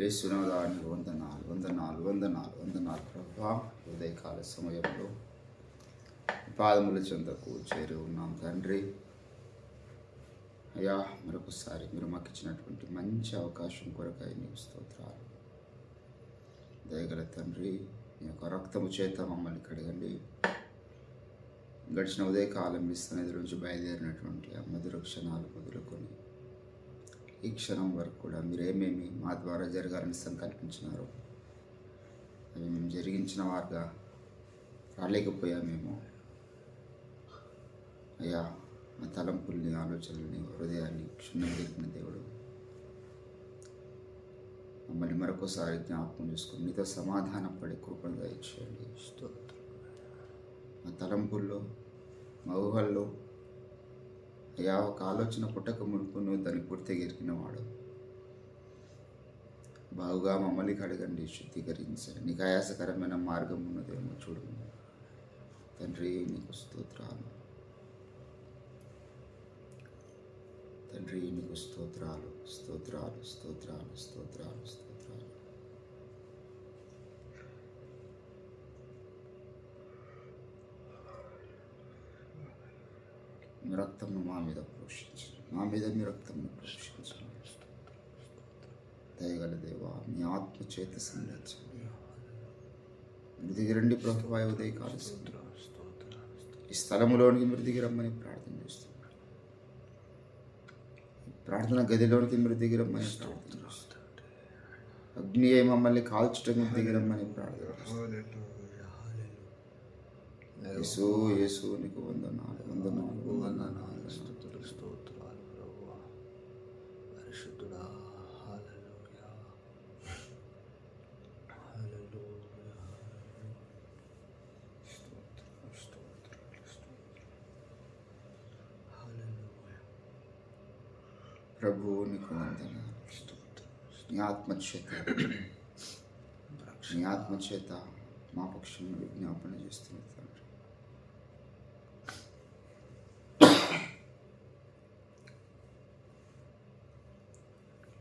యేసునాథానికి వందనాలు వందనాలు వందనాలు వందనాలు ప్రభా. ఉదయకాల సమయంలో పాదముల చెంతకు చేరి ఉన్నాం తండ్రి. అయ్యా, మరొకసారి మీరు మాకు ఇచ్చినటువంటి మంచి అవకాశం కొరకై నీకు స్తోత్రాలు. దయగల తండ్రి, మీ యొక్క రక్తము చేత మమ్మల్ని కడగండి. గడిచిన ఉదయకాలం మీ సన్నిధి నుంచి బయలుదేరినటువంటి ఆ మధుర క్షణాలు మొదలుకొని ఈ క్షణం వరకు కూడా మీరేమేమి మా ద్వారా జరగాలని సంకల్పించినారో అవి మేము జరిగించిన వారుగా రాలేకపోయామేమో. అయ్యా, మా తలంపుల్ని, ఆలోచనల్ని, హృదయాన్ని క్షుణ్ణం తెలిపిన దేవుడు, మమ్మల్ని మరొకసారి జ్ఞాపకం చేసుకుని మీతో సమాధానం పడే కృపను దయచేయండి. మా తలంపుల్లో, మా ఊహల్లో అయ్యా, ఒక ఆలోచన పుట్టక మునుపు నువ్వు దాన్ని పూర్తిగా ఎరిగినవాడు. బాగుగా మమ్మల్ని కడగండి, శుద్ధీకరించండి. నీకు ఆయాసకరమైన మార్గం ఉన్నదేమో చూడండి తండ్రి. నీకు స్తోత్రాలు తండ్రి, నీకు స్తోత్రాలు స్తోత్రాలు స్తోత్రాలు స్తోత్రాలు స్తోత్రాలు. మీ రక్తంను మా మీద ప్రోక్షించండి, మా మీద మీ రక్తంను ప్రోక్షించండి. దయగల దేవా, మీ ఆత్మ చేత సంధించండి. మీరు దిగిరండి ప్రభువా. ఉదయకాల ఈ స్థలములోనికి మీరు దిగిరమ్మని ప్రార్థన చేస్తున్నాను. ప్రార్థన గదిలోనికి మీరు దిగిరమ్మని ప్రార్థన చేస్తున్నాను. అగ్ని మమ్మల్ని కాల్చడానికి దిగిరమ్మని ప్రార్థన చేస్తున్నాను. యేసు యేసు నీకు వందనాలు వందనాలు వందనాలు స్తుతులు స్తోత్రాలు ప్రభువా. పరిశుద్ధుడా, హల్లెలూయా హల్లెలూయా స్తోత్రం స్తోత్రం హల్లెలూయా. ప్రభువు నీకు వందనాలు స్తోత్రం. నీ ఆత్మచేత మా పక్షంలో విజ్ఞాపన చేస్తున్నది తండ్రి.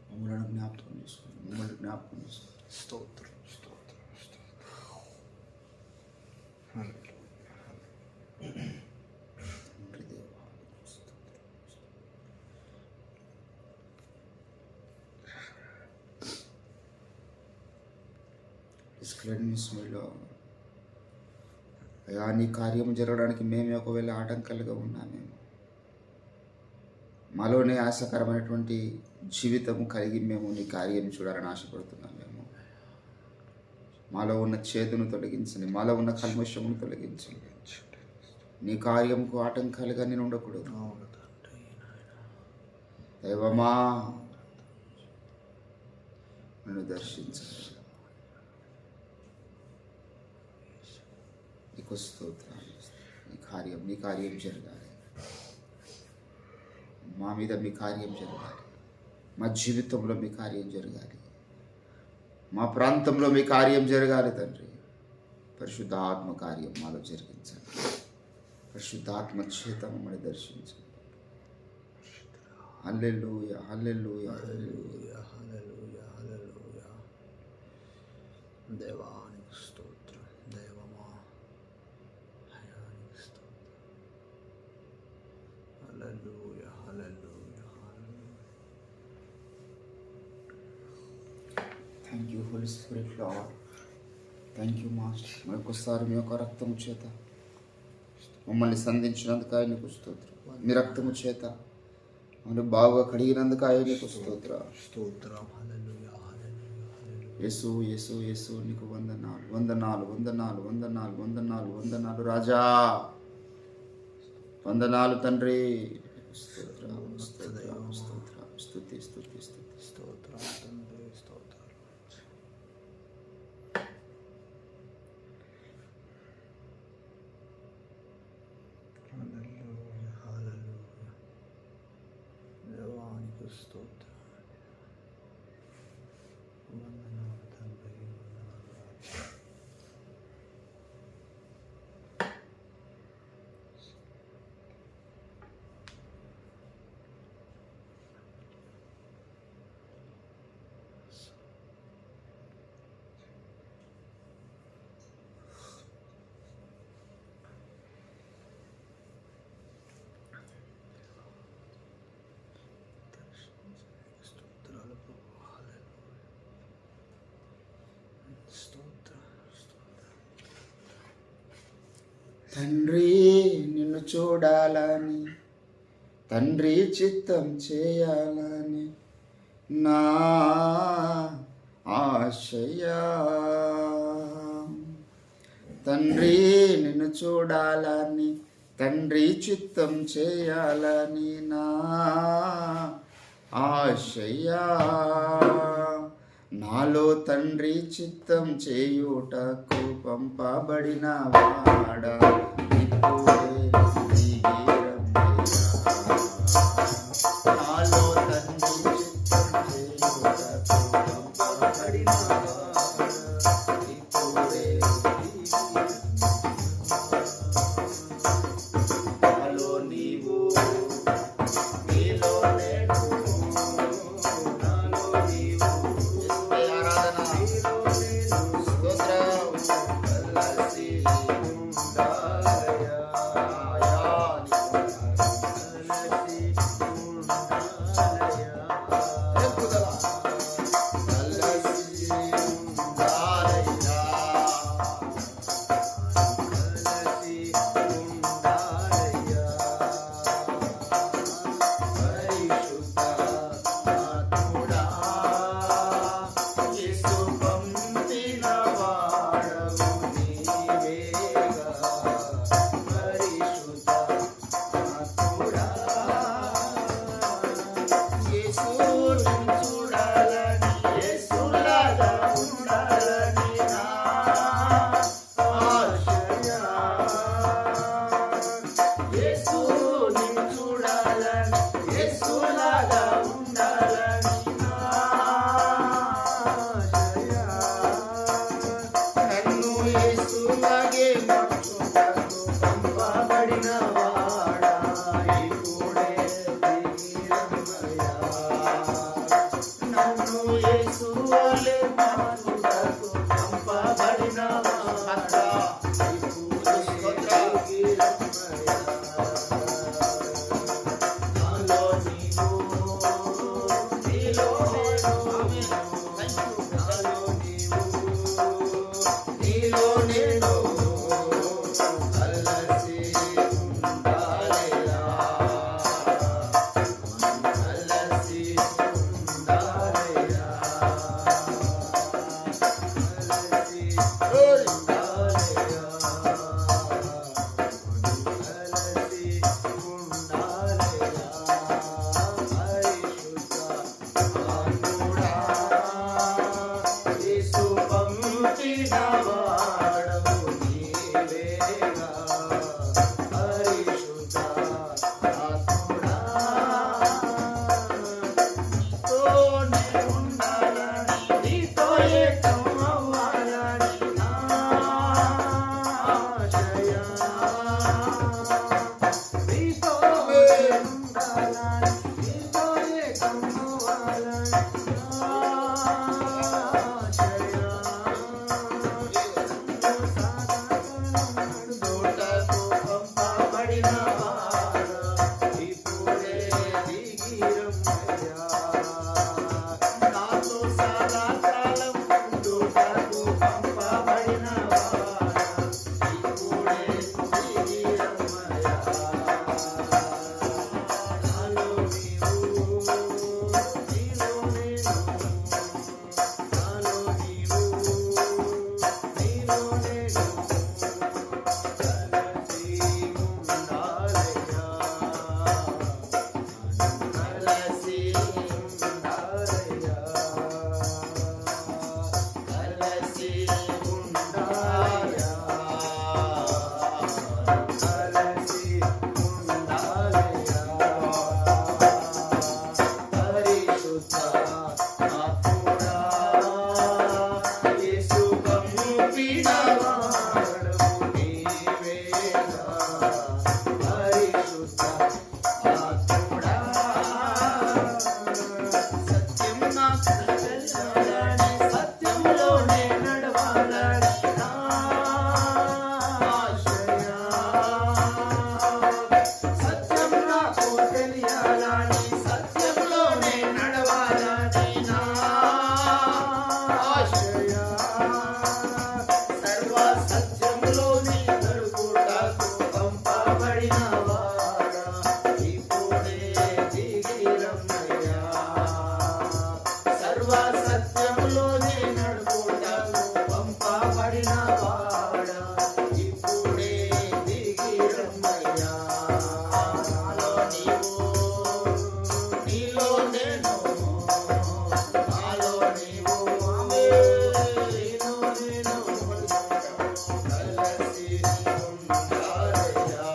మమ్మల్ని జ్ఞాపకం చేసుకోండి, మమ్మల్ని జ్ఞాపకం చేసుకోండి. స్తోత్రం స్తోత్రం స్తోత్రం. అయ్యా, నీ కార్యం జరగడానికి మేము ఒకవేళ ఆటంకాలుగా ఉన్నామేమో. మాలోనే ఆశకరమైనటువంటి జీవితము కలిగి మేము నీ కార్యం చూడాలని ఆశపడుతున్నామేమో. మాలో ఉన్న చేతును తొలగించండి, మాలో ఉన్న కల్మషమును తొలగించండి. నీ కార్యంకు ఆటంకాలుగా నేను ఉండకూడదు. దైవమా, నన్ను దర్శించండి. నీకు స్తోత్రాలు. నీ కార్యం జరగాలి. మా మీద మీ కార్యం జరగాలి. మా జీవితంలో మీ కార్యం జరగాలి. మా ప్రాంతంలో మీ కార్యం జరగాలి తండ్రి. పరిశుద్ధాత్మ కార్యం మాలో జరిగించండి. పరిశుద్ధాత్మ చేత మమ్మల్ని దర్శించండి. హల్లెలూయా హల్లెలూయా హల్లెలూయా హల్లెలూయా హల్లెలూయా. దేవానికి స్తోత్రం. దేవమా, హయానికి స్తోత్రం. Hallelujah hallelujah hallelujah. Thank you Holy Spirit Lord. Thank you master. మరొకసారి మీ యొక్క రక్తము చేత మమ్మల్ని సంధించినందుకు ఆయనకు స్తోత్రం. మీ రక్తము చేత మమ్మల్ని బాగా కడిగినందుకు ఆయనకు స్తోత్రం. స్తోత్రం. హల్లెలూయా హల్లెలూయా హల్లెలూయా. యేసు యేసు యేసు నీకు వందనాలు వందనాలు వందనాలు వందనాలు వందనాలు వందనాలు రాజా. వందనాలు తండ్రి. స్తోత్రం స్తోత్రం స్తోత్రం స్తుతి స్తుతి స్తుతి స్తోత్రం తండ్రి. స్తోత్రం. హల్లెలూయా హల్లెలూయా. దేవానికి స్తోత్రం. వందనాలు తండ్రి, వందనాలు రాజా. తండ్రి నిన్ను చూడాలని, తండ్రి చిత్తం చేయాలని నా ఆశయా. తండ్రి నిన్ను చూడాలని, తండ్రి చిత్తం చేయాలని నా ఆశయా. నాలో తండ్రి చిత్తం చేయుటకు పంపబడిన వాడా ఇప్పుడే దిగి రమ్మయ్యా. నాలో తండ్రి చిత్తం చేయుటకు పంపబడిన వాడా ఇప్పుడే దిగి రమ్మయ్యా. నాలో నీవు, నీలో నేను, నాలో నీవు, ఆరాధన స్తోత్రం కలిసి ఉండాలయా. ఎప్పుదల కలిసి ఉండాలయా. కలిసి ఉండాలయా. పరిశుద్ధ ఆత్ముడా, యేసు పంపిన వాడవు నీవేగా. పరిశుద్ధ ఆత్ముడా, యేసుని చూడాలని, యేసులాగా ఉండాలని నా ఆశయా. యేసుని చూడాలని, యేసులాగా ఉండాలని నా ఆశయా. నన్ను యేసులాగే మార్చుటకు పంపబడిన వాడా ఇప్పుడే దిగి రమ్మయ్యా. నన్ను యేసువలే మార్చుటకు పంపబడిన వాడా ఇప్పుడే దిగి రమ్మయ్యా. నాలో నీవు, నీలో నేను, నాలో నీవు, నీలో నేను కలిసి ఉండాలయా. కలిసి ఉండాలయా. కలిసి ఉండాలయా. కలిసి ఉండాలయా. పరిశుద్ధ ఆత్ముడా, యేసు పంపిన వాడవు నీవేగా. పరిశుద్ధ ఆత్ముడా, నీతోనే ఉండాలని, నీతో ఏకం అవ్వాలని నా ఆశయా. నీతోనే ఉండాలని, నీతో ఏకం అవ్వాలని నా ఆశయా. తోటకు పంపబడిన వాడా ఇప్పుడే దిగి రమ్మయ్యా. నాతో సదాకాలం ఉండుటకు పంపబడిన వాడా ఇప్పుడే దిగి రమ్మయ్యా. నాలో నీవు, నీలో నేను, సర్వ సత్యములోనే నడుపుటకు పంపబడిన వాడా ఇప్పుడే దిగి రమ్మయ్యా. నాలో నీవు, నీలో నేను, నాలో నీవు, నీలో నేను కలిసి ఉండాలయ్యా.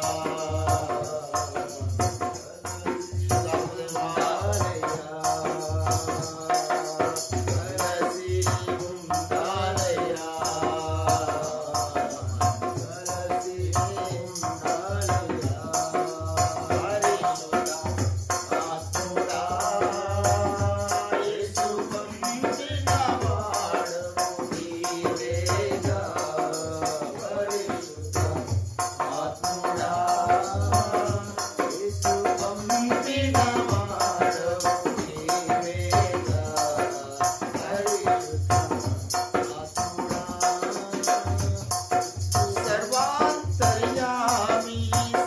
సర్వాంతర్యామి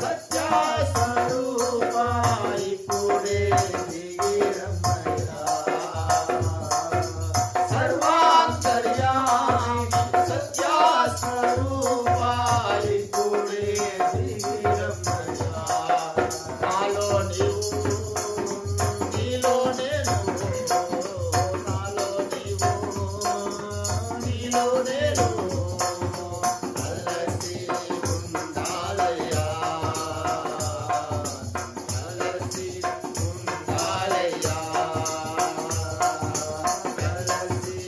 సత్య స్వరూపా ఇప్పుడే దిగి రమ్మయ్యా. సర్వాంతర్యామి సత్య స్వరూపా ఇప్పుడే దిగి రమ్మయ్యా. నాలో నీవు, నీలో నేను, నాలో నీవు, నీలో నేను కలిసి ఉండాలయ్యా. కలిసి ఉండాలయ్యా. కలిసి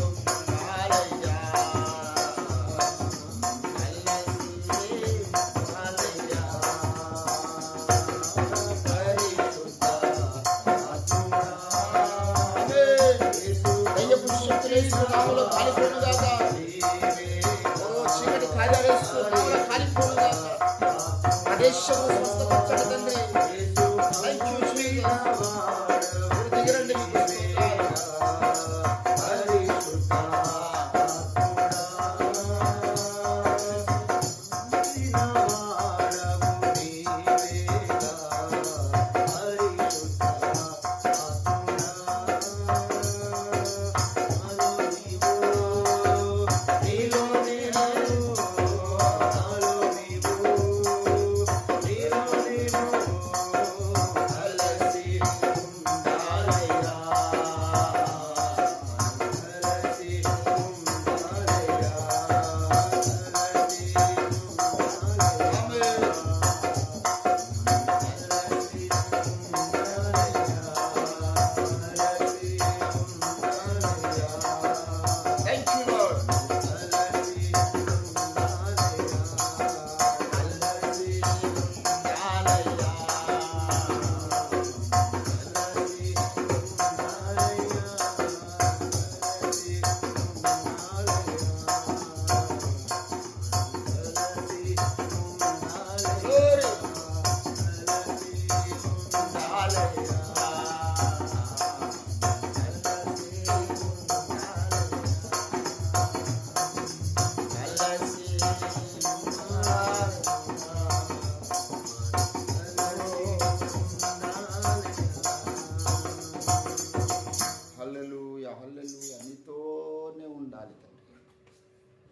ఉండాలయ్యా.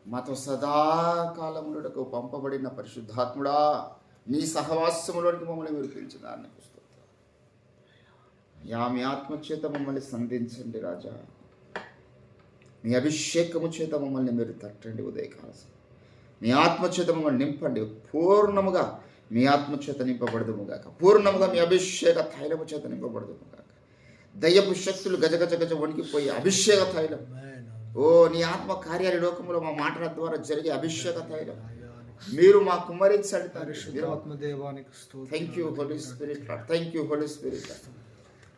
మాతో సదాకాలములకు పంపబడిన పరిశుద్ధాత్ముడా, నీ సహవాసములోనికి మమ్మల్ని మీరు పిలిచినారని యా మీ ఆత్మచేత మమ్మల్ని సంధించండి రాజా. మీ అభిషేకము చేత మమ్మల్ని మీరు తట్టండి ఉదయకాల. మీ ఆత్మచేత మమ్మల్ని నింపండి. పూర్ణముగా మీ ఆత్మచేత నింపబడదుముగాక. పూర్ణముగా మీ అభిషేక తైలము చేత నింపబడదుముగాక. దయ్యపు శక్తులు గజగజ గజ వణికిపోయి అభిషేక తైలం, ఓ నీ ఆత్మ కార్యాల లోకములో మా మాటల ద్వారా జరిగే అభిషేక తైలం మీరు మా కుమ్మరించండి. Thank you Holy Spirit, thank you Holy Spirit.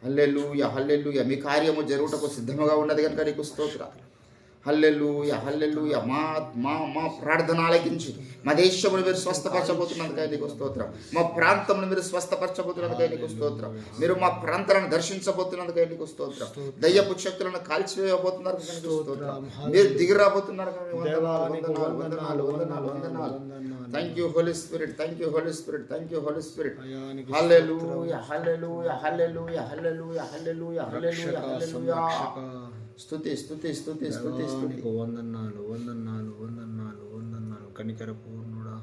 Hallelujah hallelujah. మీ కార్యము జరుగుటకు సిద్ధముగా ఉన్నది కనుక నీకు స్తోత్రాలు. హల్లెలూయా హల్లెలూయా. మా మా మా ప్రార్థన ఆలకించి మా దేశమును మీరు స్వస్థపరచబోతున్నందుకై నీకు స్తోత్రం. మా ప్రాంతంలో మీరు స్వస్థపరచబోతున్నందుకై నీకు స్తోత్రం. మీరు మా ప్రాంతాలను దర్శించబోతున్నందుకై నీకు స్తోత్రం. దయ్యపు శక్తులను కాల్చివేయబోతున్నారు కనుక నీకు స్తోత్రం. మీరు దిగి రాబోతున్నారు కనుక వందనాలు. Thank you Holy Spirit, thank you Holy Spirit, thank you Holy Spirit. Hallelujah hallelujah hallelujah hallelujah hallelujah hallelujah hallelujah. స్తుతి స్తుతి స్తుతి స్తుతి స్తుతి. వందనాలు వందనాలు వందనాలు వందనాలు కనికర పూర్ణుడా.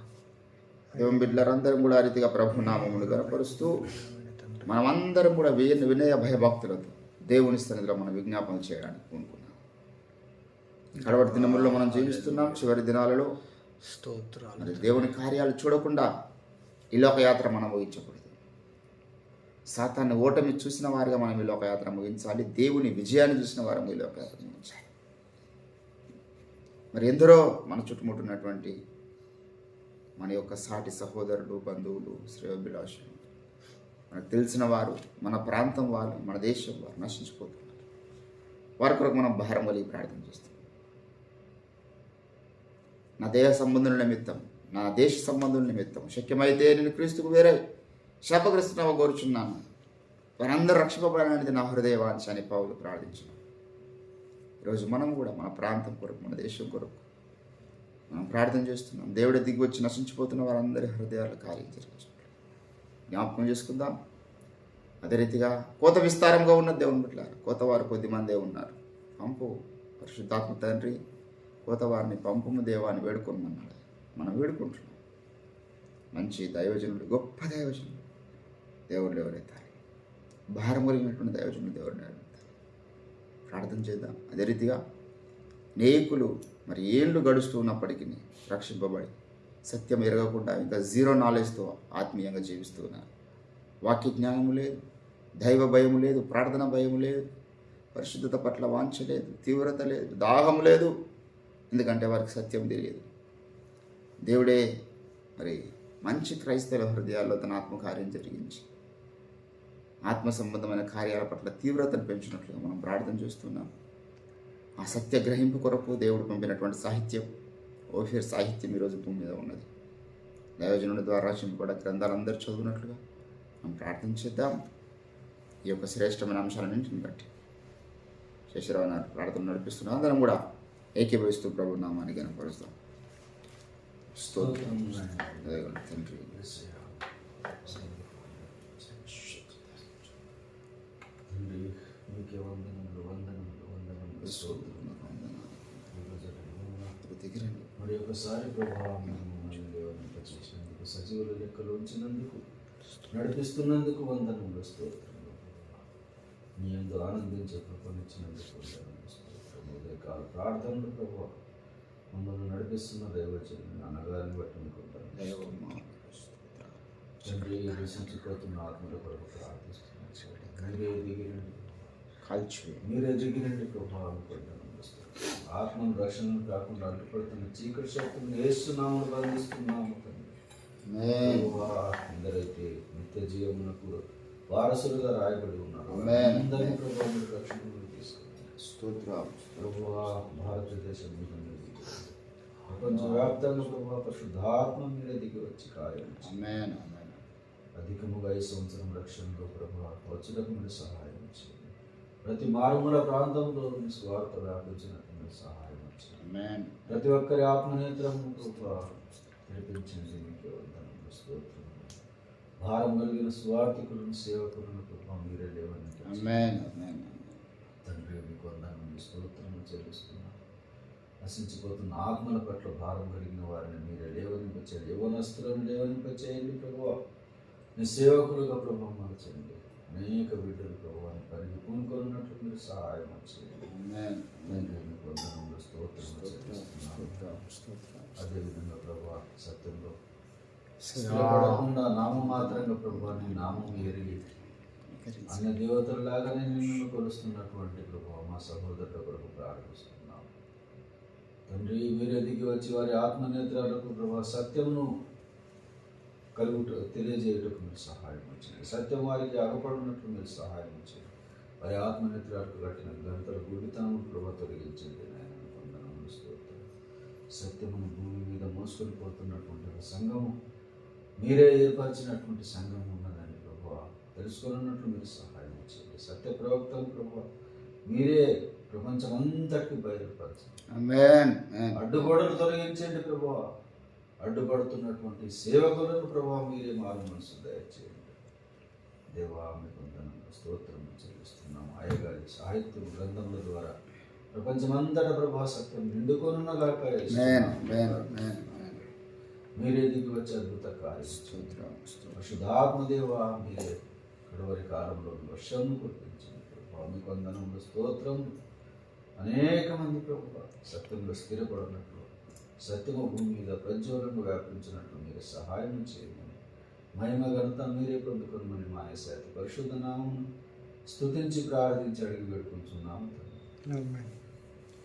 దేవుని బిడ్డలందరం కూడా ఆ రీతిగా ప్రభు నామములు గనపరుస్తూ మనమందరం కూడా వినయ భయభక్తులతో దేవుని సన్నిధిలో మనం విజ్ఞాపన చేయడానికి పూనుకున్నాం. కడవటి దినముల్లో మనం జీవిస్తున్నాం. చివరి దినాలలో స్తోత్రాలు. మరి దేవుని కార్యాలు చూడకుండా ఈ లోకయాత్ర మనం ముగించకూడదు. సాతాన్ని ఓటమి చూసిన వారిగా మనం ఈ లోకయాత్ర ముగించాలి. దేవుని విజయాన్ని చూసిన వారు ఈ లోకయాత్ర ముగించాలి. మరి ఎందరో మన చుట్టుముట్టున్నటువంటి మన యొక్క సాటి సహోదరులు, బంధువులు, శ్రేయోభిలాషులు, మనకు తెలిసిన వారు, మన ప్రాంతం వాళ్ళు, మన దేశం వారు నశించిపోతున్నారు. వారి కొరకు మనం భారం కలిగి ప్రార్థన చేస్తాం. నా దేహ సంబంధుల నిమిత్తం, నా దేశ సంబంధుల నిమిత్తం శక్యమైతే నేను క్రీస్తుకు వేరే శాపగ్రస్తునవ కోరుచున్నాను. వారందరూ రక్షింపబడాలనేది నా హృదయ వాంఛ అని పౌలు ప్రార్థించాను. ఈరోజు మనం కూడా మన ప్రాంతం కొరకు, మన దేశం కొరకు మనం ప్రార్థన చేస్తున్నాం. దేవుడి దిగి వచ్చి నశించిపోతున్న వారందరి హృదయాలు కార్యం జరిగించాలి. జ్ఞాపకం చేసుకుందాం. అదే రీతిగా కోత విస్తారంగా ఉన్న దేవుని బిడ్డ, కోతవారు కొద్దిమందే ఉన్నారు. పంపు పరిశుద్ధాత్మ తండ్రి, కోతవారిని పంపము దేవాన్ని వేడుకోమన్నాడు. మనం వేడుకుంటున్నాం. మంచి దైవజనుడు, గొప్ప దైవజనుడు దేవుళ్ళు ఎవరైతారు, భారం కలిగినటువంటి దైవజనుడు దేవుడిని ఎవరైతారు. ప్రార్థన చేద్దాం. అదే రీతిగా అనేకులు మరి ఏళ్ళు గడుస్తూ ఉన్నప్పటికీ రక్షింపబడి సత్యం ఎరగకుండా ఇంకా జీరో నాలెడ్జ్తో ఆత్మీయంగా జీవిస్తూ ఉన్నారు. వాక్య జ్ఞానము లేదు, దైవ భయము లేదు, ప్రార్థన భయము లేదు, పరిశుద్ధత పట్ల వాంఛ లేదు, తీవ్రత లేదు, దాహం లేదు. ఎందుకంటే వారికి సత్యం తెలియదు. దేవుడే మరి మంచి క్రైస్తవ హృదయాల్లో తన ఆత్మకార్యం జరిగించి ఆత్మ సంబంధమైన కార్యాల పట్ల తీవ్రతను పెంచినట్లుగా మనం ప్రార్థన చేస్తున్నాం. ఆ సత్య గ్రహింపు కొరకు దేవుడు పంపినటువంటి సాహిత్యం, ఓఫీర్ సాహిత్యం ఈరోజు భూమి మీద ఉన్నది. దైవజనుడి ద్వారా రచింపబడ గ్రంథాలు అందరూ చదువునట్లుగా మనం ప్రార్థన చేద్దాం. ఈ యొక్క శ్రేష్టమైన అంశాలన్నింటిని బట్టి శశిరావు ప్రార్థన నడిపిస్తున్నాం. అందరం కూడా ఏకీభవిస్తూ ప్రభు నామాన్ని కనపరుస్తాం. స్తోత్రం తండ్రి. మరి ఒకసారి ప్రభావం సజీవుల లెక్కలు ఉంచినందుకు, నడిపిస్తున్నందుకు వందనములు స్తోత్రం. నీ యందు ఆనందించే కృపనిచ్చినందుకు వందనములు స్తోత్రం. ఉదయకాల ప్రార్థనలు ప్రభావ మమ్మల్ని నడిపిస్తున్న దైవజనుని అన్నగారిని బట్టి అనుకుంటాను. తండ్రి, దూషించిపోతున్న ఆత్మల కొరకు ప్రార్థిస్తున్నాను. మీరే దిగిరండి ప్రభావం పొందడం. ఆత్మను రక్షణను కాకుండా అడ్డుపడుతున్న చీకటి శక్తులను ఏస్తున్నాము, బంధిస్తున్నాము. ఎందరైతే నిత్య జీవమునకు వారసులుగా రాయబడి ఉన్నారు అందరినీ ప్రభావం రక్షణ తీసుకున్నారు. ప్రభువా, భారతదేశం మీద ప్రపంచవ్యాప్తంగా ప్రభావ పరిశుద్ధాత్మ మీద దిగి వచ్చి కార్యం అధికముగా ఈ సంవత్సరం రక్షణలో ప్రభావ వచ్చుటకు మీరు సహాయం చేయండి. ప్రతి మారుమూల ప్రాంతంలో మీ స్వార్థ వ్యాపించినట్టు మీరు సహాయం చేయండి. ప్రతి ఒక్కరి ఆత్మనేత్రము ప్రభావ నడిపించండి. మీకే వందనములు స్తోత్రం. భారం కలిగిన స్వార్థికులను, సేవకులను ప్రభావ మీరే లేవని తండ్రి, మీకు వందనములు స్తోత్రము చెల్లిస్తున్నాను. నశించిపోతున్న ఆత్మల పట్ల భారం కలిగిన వారిని మీరే లేవనింపచేయండి. యవ్వనస్తులను లేవనింపచేయండి ప్రభువా. మీ సేవకులుగా ప్రభావం మార్చండి. అనేక బిడ్డలు ప్రభువాన్ని పనికి పూనుకొన్నట్లు మీరు సహాయం చేయండి. అదేవిధంగా ప్రభా సత్యంలో పడకుండా నామమాత్రంగా ప్రభావాన్ని నామం ఎరిగి అన్ని దేవతలలాగానే నిన్ను కొలుస్తున్నటువంటి ప్రభావ మా సహోదరుల కొరకు ప్రారంభిస్తున్నాం. తండ్రి, మీరే దిగి వచ్చి వారి ఆత్మనేత్రాలకు ప్రభావ సత్యమును తెలియజేయటకు మీరు సహాయం చేయండి. సత్యం వారికి అగపడినట్లు మీరు సహాయం చేయండి. వారి ఆత్మనేత్రాలకు కట్టిన గంటల గుడితనం ప్రభావ తొలగించండి. సత్యమును భూమి మీద మోసుకొని పోతున్నటువంటి ఒక సంఘము, మీరే ఏర్పరిచినటువంటి సంఘం ఉన్నదని ప్రభువా తెలుసుకున్నట్లు మీరు సహాయం చేయండి. సత్య ప్రవక్తలు ప్రభువా మీరే ప్రపంచమంతటికి బయలుపరచండి. ఆమేన్. అడ్డుగోడలు తొలగించండి ప్రభువా. అడ్డుపడుతున్నటువంటి సేవకులను ప్రభువా మీరే మారు మనసు దయచేయండి. దేవా మీకు వందనాలు, స్తోత్రం చెల్లిస్తున్నాము. అయ్యగారి సాహిత్య గ్రంథముల ద్వారా ప్రపంచమంతటా ప్రభా సత్యం నిండుకొనున్నగాక. మీరే దిగి వచ్చే అద్భుత కార్యం. పరిశుద్ధాత్మదేవా మీరే కడవరి కాలంలో వర్షం కురిపించింది ప్రభా. మీకు వందనములు, స్తోత్రం. అనేక మంది ప్రభు సత్యంలో స్థిరపడినట్లు, సత్యము భూమి మీద ప్రజ్వలను వ్యాపించినట్లు మీరు సహాయం చేయమని, మహిమ ఘనత మీరే పొందుకోమని మా యేసయ్య పరిశుద్ధ నామం స్తుతించి ప్రార్థించి అడిగి పెట్టుకుంటున్నాము.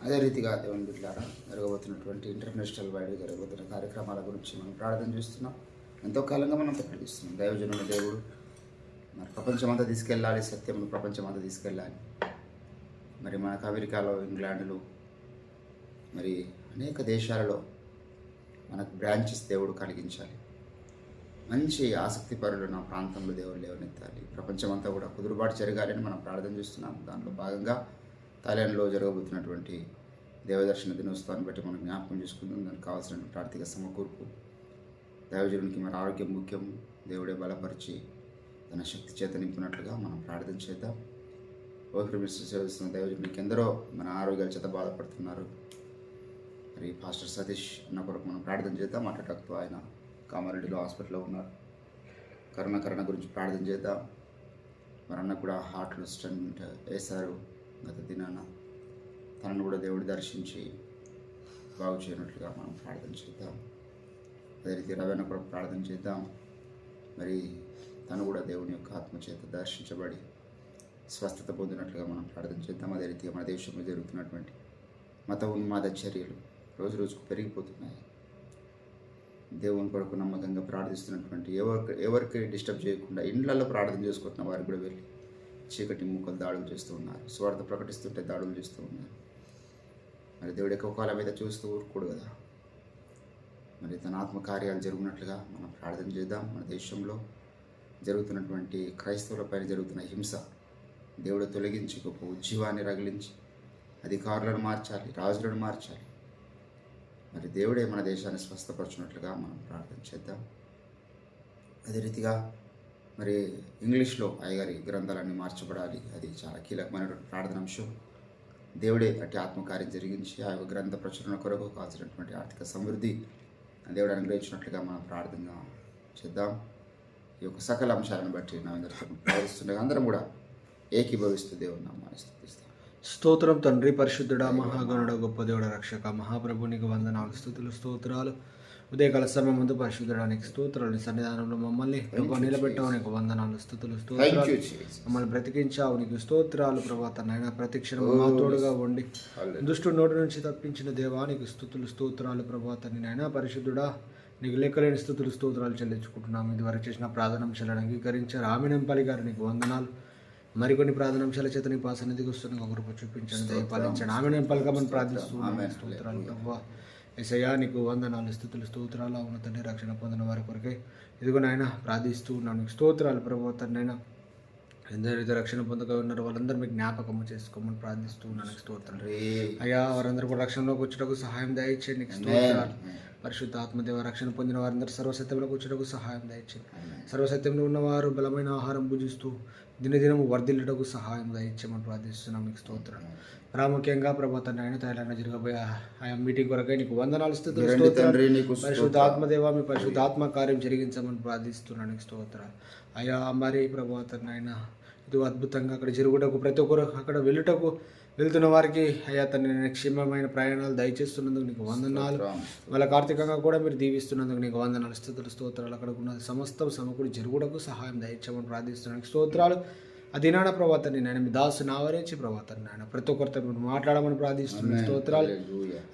అదే రీతిగా దేవుని బిడ్డలారా జరగబోతున్నటువంటి ఇంటర్నేషనల్ వైడ్ జరగబోతున్న కార్యక్రమాల గురించి మనం ప్రార్థన చేస్తున్నాం. ఎంతో కాలంగా మనం ప్రకటిస్తున్నాం. దైవజనుల దేవుడు మరి ప్రపంచమంతా తీసుకెళ్ళాలి, సత్యమును ప్రపంచమంతా తీసుకెళ్ళాలి. మరి మనకు అమెరికాలో, ఇంగ్లాండ్లో, మరి అనేక దేశాలలో మనకు బ్రాంచెస్ దేవుడు కలిగించాలి. మంచి ఆసక్తి పరులు నా ప్రాంతంలో దేవుడు లేవనెత్తాలి. ప్రపంచమంతా కూడా కుదురుబాటు జరగాలని మనం ప్రార్థన చేస్తున్నాం. దానిలో భాగంగా థాయిలాండ్లో జరగబోతున్నటువంటి దేవదర్శన దినోత్సవాన్ని బట్టి మనం జ్ఞాపకం చేసుకుందాం. దానికి కావాల్సిన ఆర్థిక సమకూర్పు, దైవజనునికి మన ఆరోగ్యం ముఖ్యం, దేవుడే బలపరిచి తన శక్తి చేత నింపినట్లుగా మనం ప్రార్థన చేద్దాం. ఓపిక మిస్టర్ సేవిస్తున్న దైవజనునికి ఎందరో మన ఆరోగ్యాల చేత బాధపడుతున్నారు. మరి పాస్టర్ సతీష్ అన్న కొరకు మనం ప్రార్థన చేద్దాం. అటాక్తో ఆయన కామారెడ్డిలో హాస్పిటల్లో ఉన్నారు. కరుణ గురించి ప్రార్థన చేద్దాం. మరి అన్న కూడా హార్ట్లో స్టంట్ వేశారు గత దినాన. తనను కూడా దేవుడు దర్శించి బాగు చేయనట్లుగా మనం ప్రార్థన చేద్దాం. అదే రీతి రవణ కూడా ప్రార్థన చేద్దాం. మరి తను కూడా దేవుని యొక్క ఆత్మచేత దర్శించబడి స్వస్థత పొందినట్లుగా మనం ప్రార్థన చేద్దాం. అదే రీతిగా మన దేశంలో జరుగుతున్నటువంటి మత ఉన్మాద చర్యలు రోజు రోజుకు పెరిగిపోతున్నాయి. దేవుని కొరకు నమ్మకంగా ప్రార్థిస్తున్నటువంటి ఎవరికి డిస్టర్బ్ చేయకుండా ఇండ్లలో ప్రార్థన చేసుకుంటున్న వారికి కూడా వెళ్ళి చీకటి మూకలు దాడులు చేస్తూ ఉన్నారు. స్వార్థ ప్రకటిస్తుంటే దాడులు చేస్తూ ఉన్నారు. మరి దేవుడు ఎక్కువ కాలం మీద చూస్తూ ఊరుకోడు కదా. మరి తన ఆత్మకార్యాలు జరుగునట్లుగా మనం ప్రార్థన చేద్దాం. మన దేశంలో జరుగుతున్నటువంటి క్రైస్తవులపైన జరుగుతున్న హింస దేవుడు తొలగించి గొప్ప ఉజ్జీవాన్ని రగిలించి అధికారులను మార్చాలి, రాజులను మార్చాలి. మరి దేవుడే మన దేశాన్ని స్వస్థపరచున్నట్లుగా మనం ప్రార్థన చేద్దాం. అదే రీతిగా మరి ఇంగ్లీష్లో అయ్యగారి గ్రంథాలన్నీ మార్చబడాలి. అది చాలా కీలకమైనటువంటి ప్రార్థన అంశం. దేవుడే అట్టి ఆత్మకార్యం జరిగించి ఆ యొక్క గ్రంథ ప్రచురణ కొరకు కావాల్సినటువంటి ఆర్థిక సమృద్ధి దేవుడు అనుగ్రహించినట్లుగా మనం ప్రార్థన చేద్దాం. ఈ యొక్క సకల అంశాలను బట్టి నా అందరితో ప్రార్థిస్తుండగా అందరం కూడా ఏకీభవిస్తూ దేవుని నామాన్ని స్తుతిస్తాం. స్తోత్రం తండ్రి, పరిశుద్ధుడా, మహాగణుడ, గొప్ప దేవుడ, రక్షక, మహాప్రభునికి వందనాలు, స్తుతులు, స్తోత్రాలు. ఉదయకాల సమయం ముందు పరిశుద్ధడానికి స్తోత్రాలు. సన్నిధానంలో మమ్మల్ని నిలబెట్టావు, నీకు వందనాలు, స్తుతులు, స్తోత్రాలు. మమ్మల్ని బ్రతికించావు, నీకు స్తోత్రాలు. ప్రభా తనైనా ప్రతిక్షణం మా తోడుగా ఉండి దుష్టుడి నోటి నుంచి తప్పించిన దేవా నీకు స్తుతులు, స్తోత్రాలు. ప్రభా తనైనా పరిశుద్ధుడా నీకు లెక్కలేని స్తుతులు, స్తోత్రాలు చెల్లించుకుంటున్నాము. ఇదివరకు చేసిన ప్రార్థనాంశాలను అంగీకరించారు. ఆమెనంపల్లి గారు నీకు వందనాలు. మరికొన్ని ప్రార్థనాంశాల చేత నీ పాసన్నిధికి వస్తున్న ఒక కృప చూపించండి, దయపాలించండి. ఆమెను పలకమని ప్రార్థిస్తున్నాను. స్తోత్రాలు ప్రభా. యేసయ్యా నీకు వందనాలు, స్తుతులు, స్తోత్రాలు. అవును తండ్రి, రక్షణ పొందిన వారి కొరకే ఇదిగో నాయన ప్రార్థిస్తూ ఉన్నాను. నీకు స్తోత్రాలు ప్రభా. తండ్రైనా ఎందరైతే రక్షణ పొందక ఉన్నారో వాళ్ళందరూ మీకు జ్ఞాపకము చేసుకోమని ప్రార్థిస్తూ ఉన్నాను. స్తోత్రాలు అయ్యా. వారందరూ కూడా రక్షణలోకి వచ్చేటకు సహాయం దయచేయండి. నీకు స్తోత్రాలు. పరిశుద్ధ ఆత్మదేవ రక్షణ పొందిన వారందరూ సర్వసత్యంలోకి వచ్చేటకు సహాయం దయచేయండి. సర్వసత్యంలో ఉన్నవారు బలమైన ఆహారం భుజిస్తూ దినదినము వర్ధిల్లుటకు సహాయం దయచేయమని ప్రార్థిస్తున్నాం. మీకు స్తోత్రాలు. ప్రాముఖ్యంగా ప్రభాతం ఆయన థాయిలాండ్లో జరగబోయే ఆయా మీటింగ్ కొరకై నీకు వందనాలు, స్తుతులు, స్తోత్రాలు. పరిశుద్ధ ఆత్మదేవ మీ పరిశుద్ధ ఆత్మ కార్యం జరిగించమని ప్రార్థిస్తున్నాను. నీకు స్తోత్రాలు అయ్యా. మరి ప్రభాతం ఆయన ఇది అద్భుతంగా అక్కడ జరుగుటకు, ప్రతి ఒక్కరు అక్కడ వెళ్ళుటకు వెళ్తున్న వారికి అయ్యా తన క్షేమమైన ప్రయాణాలు దయచేస్తున్నందుకు నీకు వందనాలు. వాళ్ళకి ఆర్థికంగా కూడా మీరు దీవిస్తున్నందుకు నీకు వందనాలు, స్తుతులు, స్తోత్రాలు. అక్కడ ఉన్న సమస్తం సమకూడి జరుగుటకు సహాయం దయచేయమని ప్రార్థిస్తున్నాను. స్తోత్రాలు. అది నాన్న ప్రభాతాన్ని నాయన మీ దాసుని ఆవరించి ప్రభాతాన్ని నాయన ప్రతి ఒక్కరితో మాట్లాడమని ప్రార్థిస్తున్నాను. స్తోత్రాలు.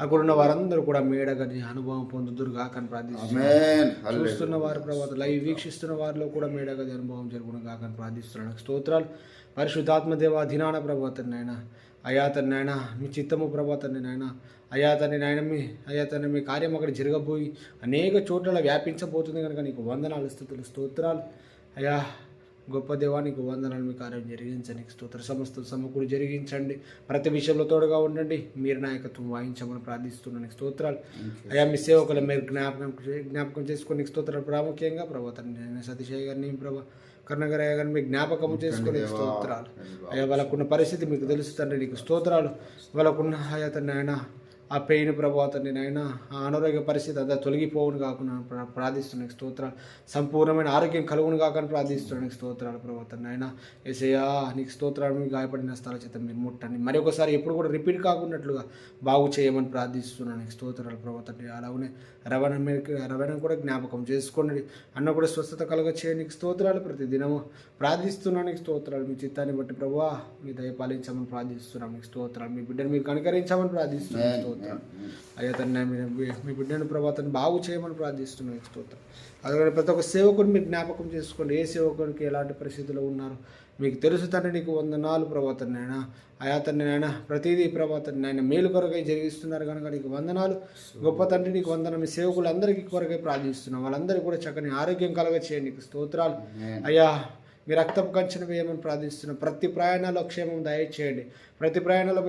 అక్కడ ఉన్న వారందరూ కూడా మేడగని అనుభవం పొందుదురు కాకని ప్రార్థిస్తున్నాను. చూస్తున్న వారు ప్రభాతం లైవ్ వీక్షిస్తున్న వారిలో కూడా మేడగది అనుభవం జరుగును కాకని ప్రార్థిస్తున్నాను. స్తోత్రాలు. పరిశుద్ధాత్మదేవ దినాన ప్రభాతాన్ని నాయన అయా తండ్రి నాయన మీ చిత్తము ప్రభా తండ్రి నాయన అయా తండ్రి నాయన అయా తండ్రి మీ కార్యం అక్కడ జరగబోయి అనేక చోట్ల వ్యాపించబోతుంది కనుక నీకు వందనాలు స్తుతులు స్తోత్రాలు అయా గొప్ప దేవానికి వందనాలు మీ కార్యం జరిగించండి స్తోత్ర సమస్త సమకూడి జరిగించండి ప్రతి విషయంలో తోడుగా ఉండండి మీరు నాయకత్వం వాయించమని ప్రార్థిస్తున్నాను స్తోత్రాలు అయా మీ సేవకులు మీరు జ్ఞాపకం చేసుకొని స్తోత్రాలు ప్రాముఖ్యంగా ప్రభా తండ్రి నేను సతీషయ్య గారిని ప్రభా కర్ణగారయ్య గారిని మీ జ్ఞాపకం చేసుకునే స్తోత్రాలు అయ్యా వాళ్ళకున్న పరిస్థితి మీకు తెలుసు తండ్రి నీకు స్తోత్రాలు వాళ్ళకున్న అయా తండ్రి ఆయన ఆ పెయిన్ ప్రభావ తండ్రి నాయన ఆ అనారోగ్య పరిస్థితి అంతా తొలగిపోవును కాకుండా ప్రార్థిస్తున్నాను స్తోత్రాలు సంపూర్ణమైన ఆరోగ్యం కలుగును కాకుండా ప్రార్థిస్తున్నాను స్తోత్రాలు ప్రభావ తండ్రి నాయన ఏసయ్యా నీకు స్తోత్రాలు మీకు గాయపడిన స్థల చేత మీరు ముట్టండి మరి ఒకసారి ఎప్పుడు కూడా రిపీట్ కాకున్నట్లుగా బాగు చేయమని ప్రార్థిస్తున్నాను స్తోత్రాలు ప్రభావ తండ్రి అలాగనే రవణ కూడా జ్ఞాపకం చేసుకోండి అన్న కూడా స్వస్థత కలుగ చేయండి స్తోత్రాలు ప్రతి దినము ప్రార్థిస్తున్నాను స్తోత్రాలు మీ చిత్తాన్ని బట్టి ప్రభువా మీ దయ పాలించమని ప్రార్థిస్తున్నాం మీకు స్తోత్రాలు మీ బిడ్డను మీరు కనికరించామని ప్రార్థిస్తున్నాను అయ్యా తన మీ బిడ్డను ప్రభాతాన్ని బాగు చేయమని ప్రార్థిస్తున్నాను స్తోత్రం అలాగే ప్రతి ఒక్క సేవకుని మీరు జ్ఞాపకం చేసుకోండి ఏ సేవకునికి ఎలాంటి పరిస్థితుల్లో ఉన్నారు మీకు తెలుసు తండ్రి నీకు వందనాలు ప్రభాతం నాయన అయా తండ్రి నాయన ప్రతిదీ ప్రభాతం నాయన మేలు కొరకై జరిగిస్తున్నారు కనుక నీకు వందనాలు గొప్ప తండ్రి నీకు వందనం మీ సేవకులందరికీ కొరకై ప్రార్థిస్తున్నాం వాళ్ళందరికీ కూడా చక్కని ఆరోగ్యం కలగ చేయండి నీకు స్తోత్రాలు అయ్యా మీ రక్తపు కంచెను వేయమని ప్రార్థిస్తున్నాం ప్రతి ప్రయాణంలో క్షేమం దయచేయండి ప్రతి ప్రయాణంలో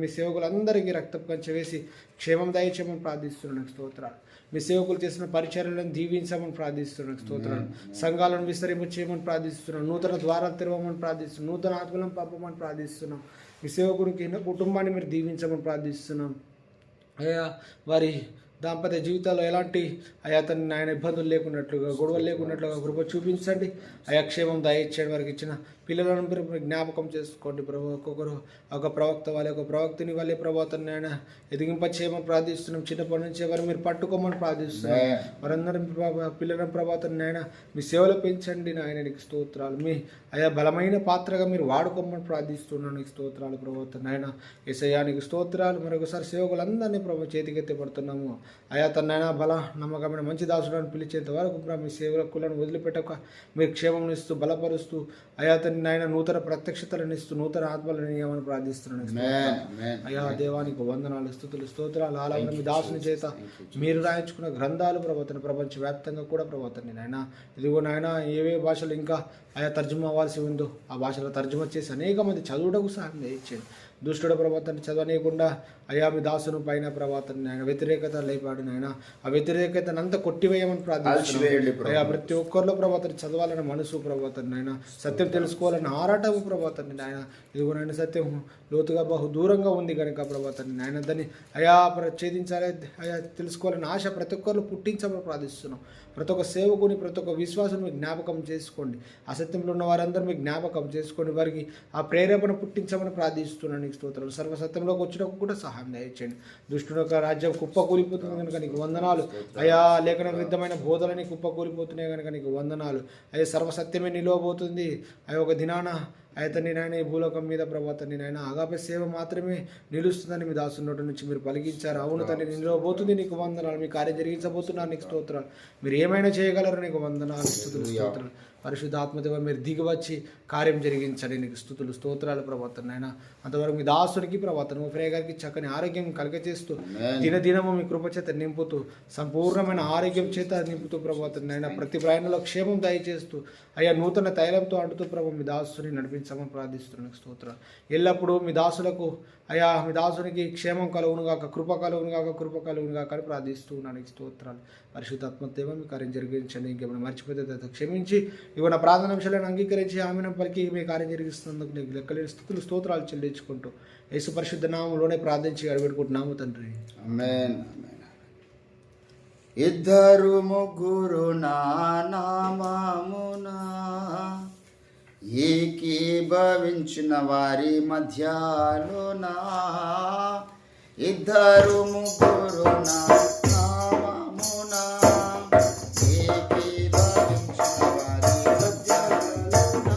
మీ సేవకులందరికీ రక్తపు కంచె వేసి క్షేమం దయచేయమని ప్రార్థిస్తున్నాను స్తోత్రాలు మీ సేవకులు చేసిన పరిచర్యలను దీవించమని ప్రార్థిస్తున్నాను స్తోత్రాలు సంఘాలను విస్తరింప చేయమని ప్రార్థిస్తున్నాం నూతన ద్వారాలు తెరవమని ప్రార్థిస్తున్నాం నూతన ఆత్మలను పంపమని ప్రార్థిస్తున్నాం మీ సేవకుడికి కుటుంబాన్ని మీరు దీవించమని ప్రార్థిస్తున్నాం అయ్యా వారి దాంపత్య జీవితాల్లో ఎలాంటి అయా తన ఆయన ఇబ్బందులు లేకున్నట్లుగా గొడవలు లేకున్నట్లుగా కృప చూపించండి అయా క్షేమం దయచేయండి వారికి ఇచ్చిన పిల్లలను మీరు జ్ఞాపకం చేసుకోండి ప్రభు ఒక్కొక్కరు ఒక ప్రవక్త వాళ్ళ ఒక ప్రవక్తని వాళ్ళే ప్రభాతాన్ని ఆయన ఎదిగింప చేయమని ప్రార్థిస్తున్నాం చిన్నప్పటి నుంచి ఎవరు మీరు పట్టుకోమని ప్రార్థిస్తున్నాం వారందరూ పిల్లల ప్రభాతాన్ని ఆయన మీ సేవలు పెంచండి నాయన నీకు స్తోత్రాలు మీ అయా బలమైన పాత్రగా మీరు వాడుకోమని ప్రార్థిస్తున్నాను నీకు స్తోత్రాలు ప్రభాతాన్ని ఆయన యేసయ్యానికి స్తోత్రాలు మరొకసారి సేవకులందరినీ ప్రభు చేతికెత్తి పడుతున్నాము అయా తనైనా బల నమ్మకమైన మంచి దాసులను పిలిచేంత వరకు మీ సేవకులను వదిలిపెట్టక మీరు క్షేమం ఇస్తూ బలపరుస్తూ అయా తన ఆయన నూతన ప్రత్యక్షతలను ఇస్తూ నూతన ఆత్మలను ఇవ్వమని ప్రార్థిస్తున్నాను అయా దేవానికి వందనాలు స్తుతులు స్తోత్రాలు అలాగే మీ దాసుని చేత మీరు రాయించుకున్న గ్రంథాలు ప్రభాతం ప్రపంచవ్యాప్తంగా కూడా ప్రభాతం నాయన ఇదిగో నాయన ఏవే భాషలు ఇంకా ఆయా తర్జుమా అవ్వాల్సి ఉందో ఆ భాషలో తర్జుమా చేసి అనేక మంది చదువుటకు సహాయం దయచేయండి దుష్టుడ ప్రభాతాన్ని చదవనీయకుండా అయా మీ దాసును పైన ప్రభాతాన్ని ఆయన వ్యతిరేకత లేపాడు నాయన ఆ వ్యతిరేకతను అంతా కొట్టివేయమని ప్రార్థిస్తున్నాను అయా ప్రతి ఒక్కరిలో ప్రభాతాన్ని చదవాలన్న మనసు ప్రభాతాన్ని ఆయన సత్యం తెలుసుకోవాలన్న ఆరాటము ప్రభాతాన్ని ఆయన ఇదిగోనైనా సత్యం లోతుగా బహు దూరంగా ఉంది కనుక ప్రభాతాన్ని ఆయన దాన్ని అయా ఛేదించాలి అయా తెలుసుకోవాలని ఆశ ప్రతి ఒక్కరిలో పుట్టించమని ప్రార్థిస్తున్నాం ప్రతి ఒక్క సేవకుని ప్రతి ఒక్క విశ్వాసం మీకు జ్ఞాపకం చేసుకోండి అసత్యంలో ఉన్న వారందరూ మీకు జ్ఞాపకం చేసుకోండి వారికి ఆ ప్రేరేపణ పుట్టించమని ప్రార్థిస్తున్నాను నీకు స్తోత్రాలు సర్వసత్యంలోకి వచ్చినప్పుడు కూడా సహాయం దయచేయండి దుష్టుడు యొక్క రాజ్యం కుప్పకూలిపోతుంది కనుక నీకు వందనాలు అయా లేఖన విరుద్ధమైన బోధలని కుప్పకూలిపోతున్నాయి కనుక నీకు వందనాలు అయ్యా సర్వసత్యమే నిలవబోతుంది అయ్యా ఒక దినాన అయితని నాయన ఈ భూలోకం మీద ప్రభాతాన్ని నాయన ఆగాపే సేవ మాత్రమే నిలుస్తుందని మీ దాసు నోటి నుంచి మీరు పలికించారు అవును తల్లి నిలవబోతుంది నీకు వందనాలు మీ కార్యం జరిగించబోతున్నారు నీకు స్తోత్రాలు మీరు ఏమైనా చేయగలరు నీకు వందనాలు స్తుతులు స్తోత్రాలు పరిశుద్ధ ఆత్మదేవ మీరు దిగి వచ్చి కార్యం జరిగించండి నీకు స్తుతులు స్తోత్రాలు ప్రభాతం నాయన అంతవరకు మీ దాసునికి ప్రభాతం ఫ్రే గారికి చక్కని ఆరోగ్యం కలగచేస్తూ దినదినము మీ కృప చేత నింపుతూ సంపూర్ణమైన ఆరోగ్యం చేత నింపుతూ ప్రభాతం నాయన ప్రతి ప్రయాణంలో క్షేమం దయచేస్తూ అయ్యా నూతన తైలంతో అంటుతూ ప్రభు మీ దాసుని నడిపించమని ప్రార్థిస్తున్నాను స్తోత్రాలు ఎల్లప్పుడూ మీ దాసులకు అయ్యా మీ దాసునికి క్షేమం కలుగునుగాక కృప కలుగునుగాక అని ప్రార్థిస్తూ ఉన్నాను స్తోత్రాలు పరిశుద్ధాత్మదేవ మీ కార్యం జరిగించండి ఇంకేమైనా మర్చిపోతే క్షమించి ఇవి నా ప్రార్థన అంశాలను అంగీకరించి ఆమెను పలికి మీ కార్యం జరిగిస్తున్నందుకు నీకు లెక్కలేని స్థుతులు స్తోత్రాలు చెల్లించుకుంటూ యేసు పరిశుద్ధ నామంలోనే ప్రార్థించి అడిపెట్టుకుంటున్నాము తండ్రి ఆమేన్. ఇద్దరు ముగ్గురు నా నామమున ఏకీభవించిన వారి మధ్యలోన ఇద్దరు ముగ్గురు నా నామమున ఏకీభవించిన వారి మధ్యలోన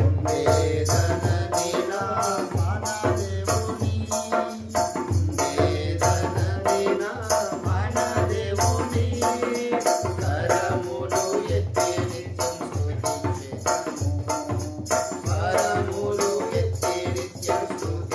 ఉండేదనని నా మన దేవుని ఉండేదనని నా మన దేవుని కరములు ఎత్తి నిత్యం స్తుతించెదము కరములు ఎత్తి నిత్యం స్తుతించెదము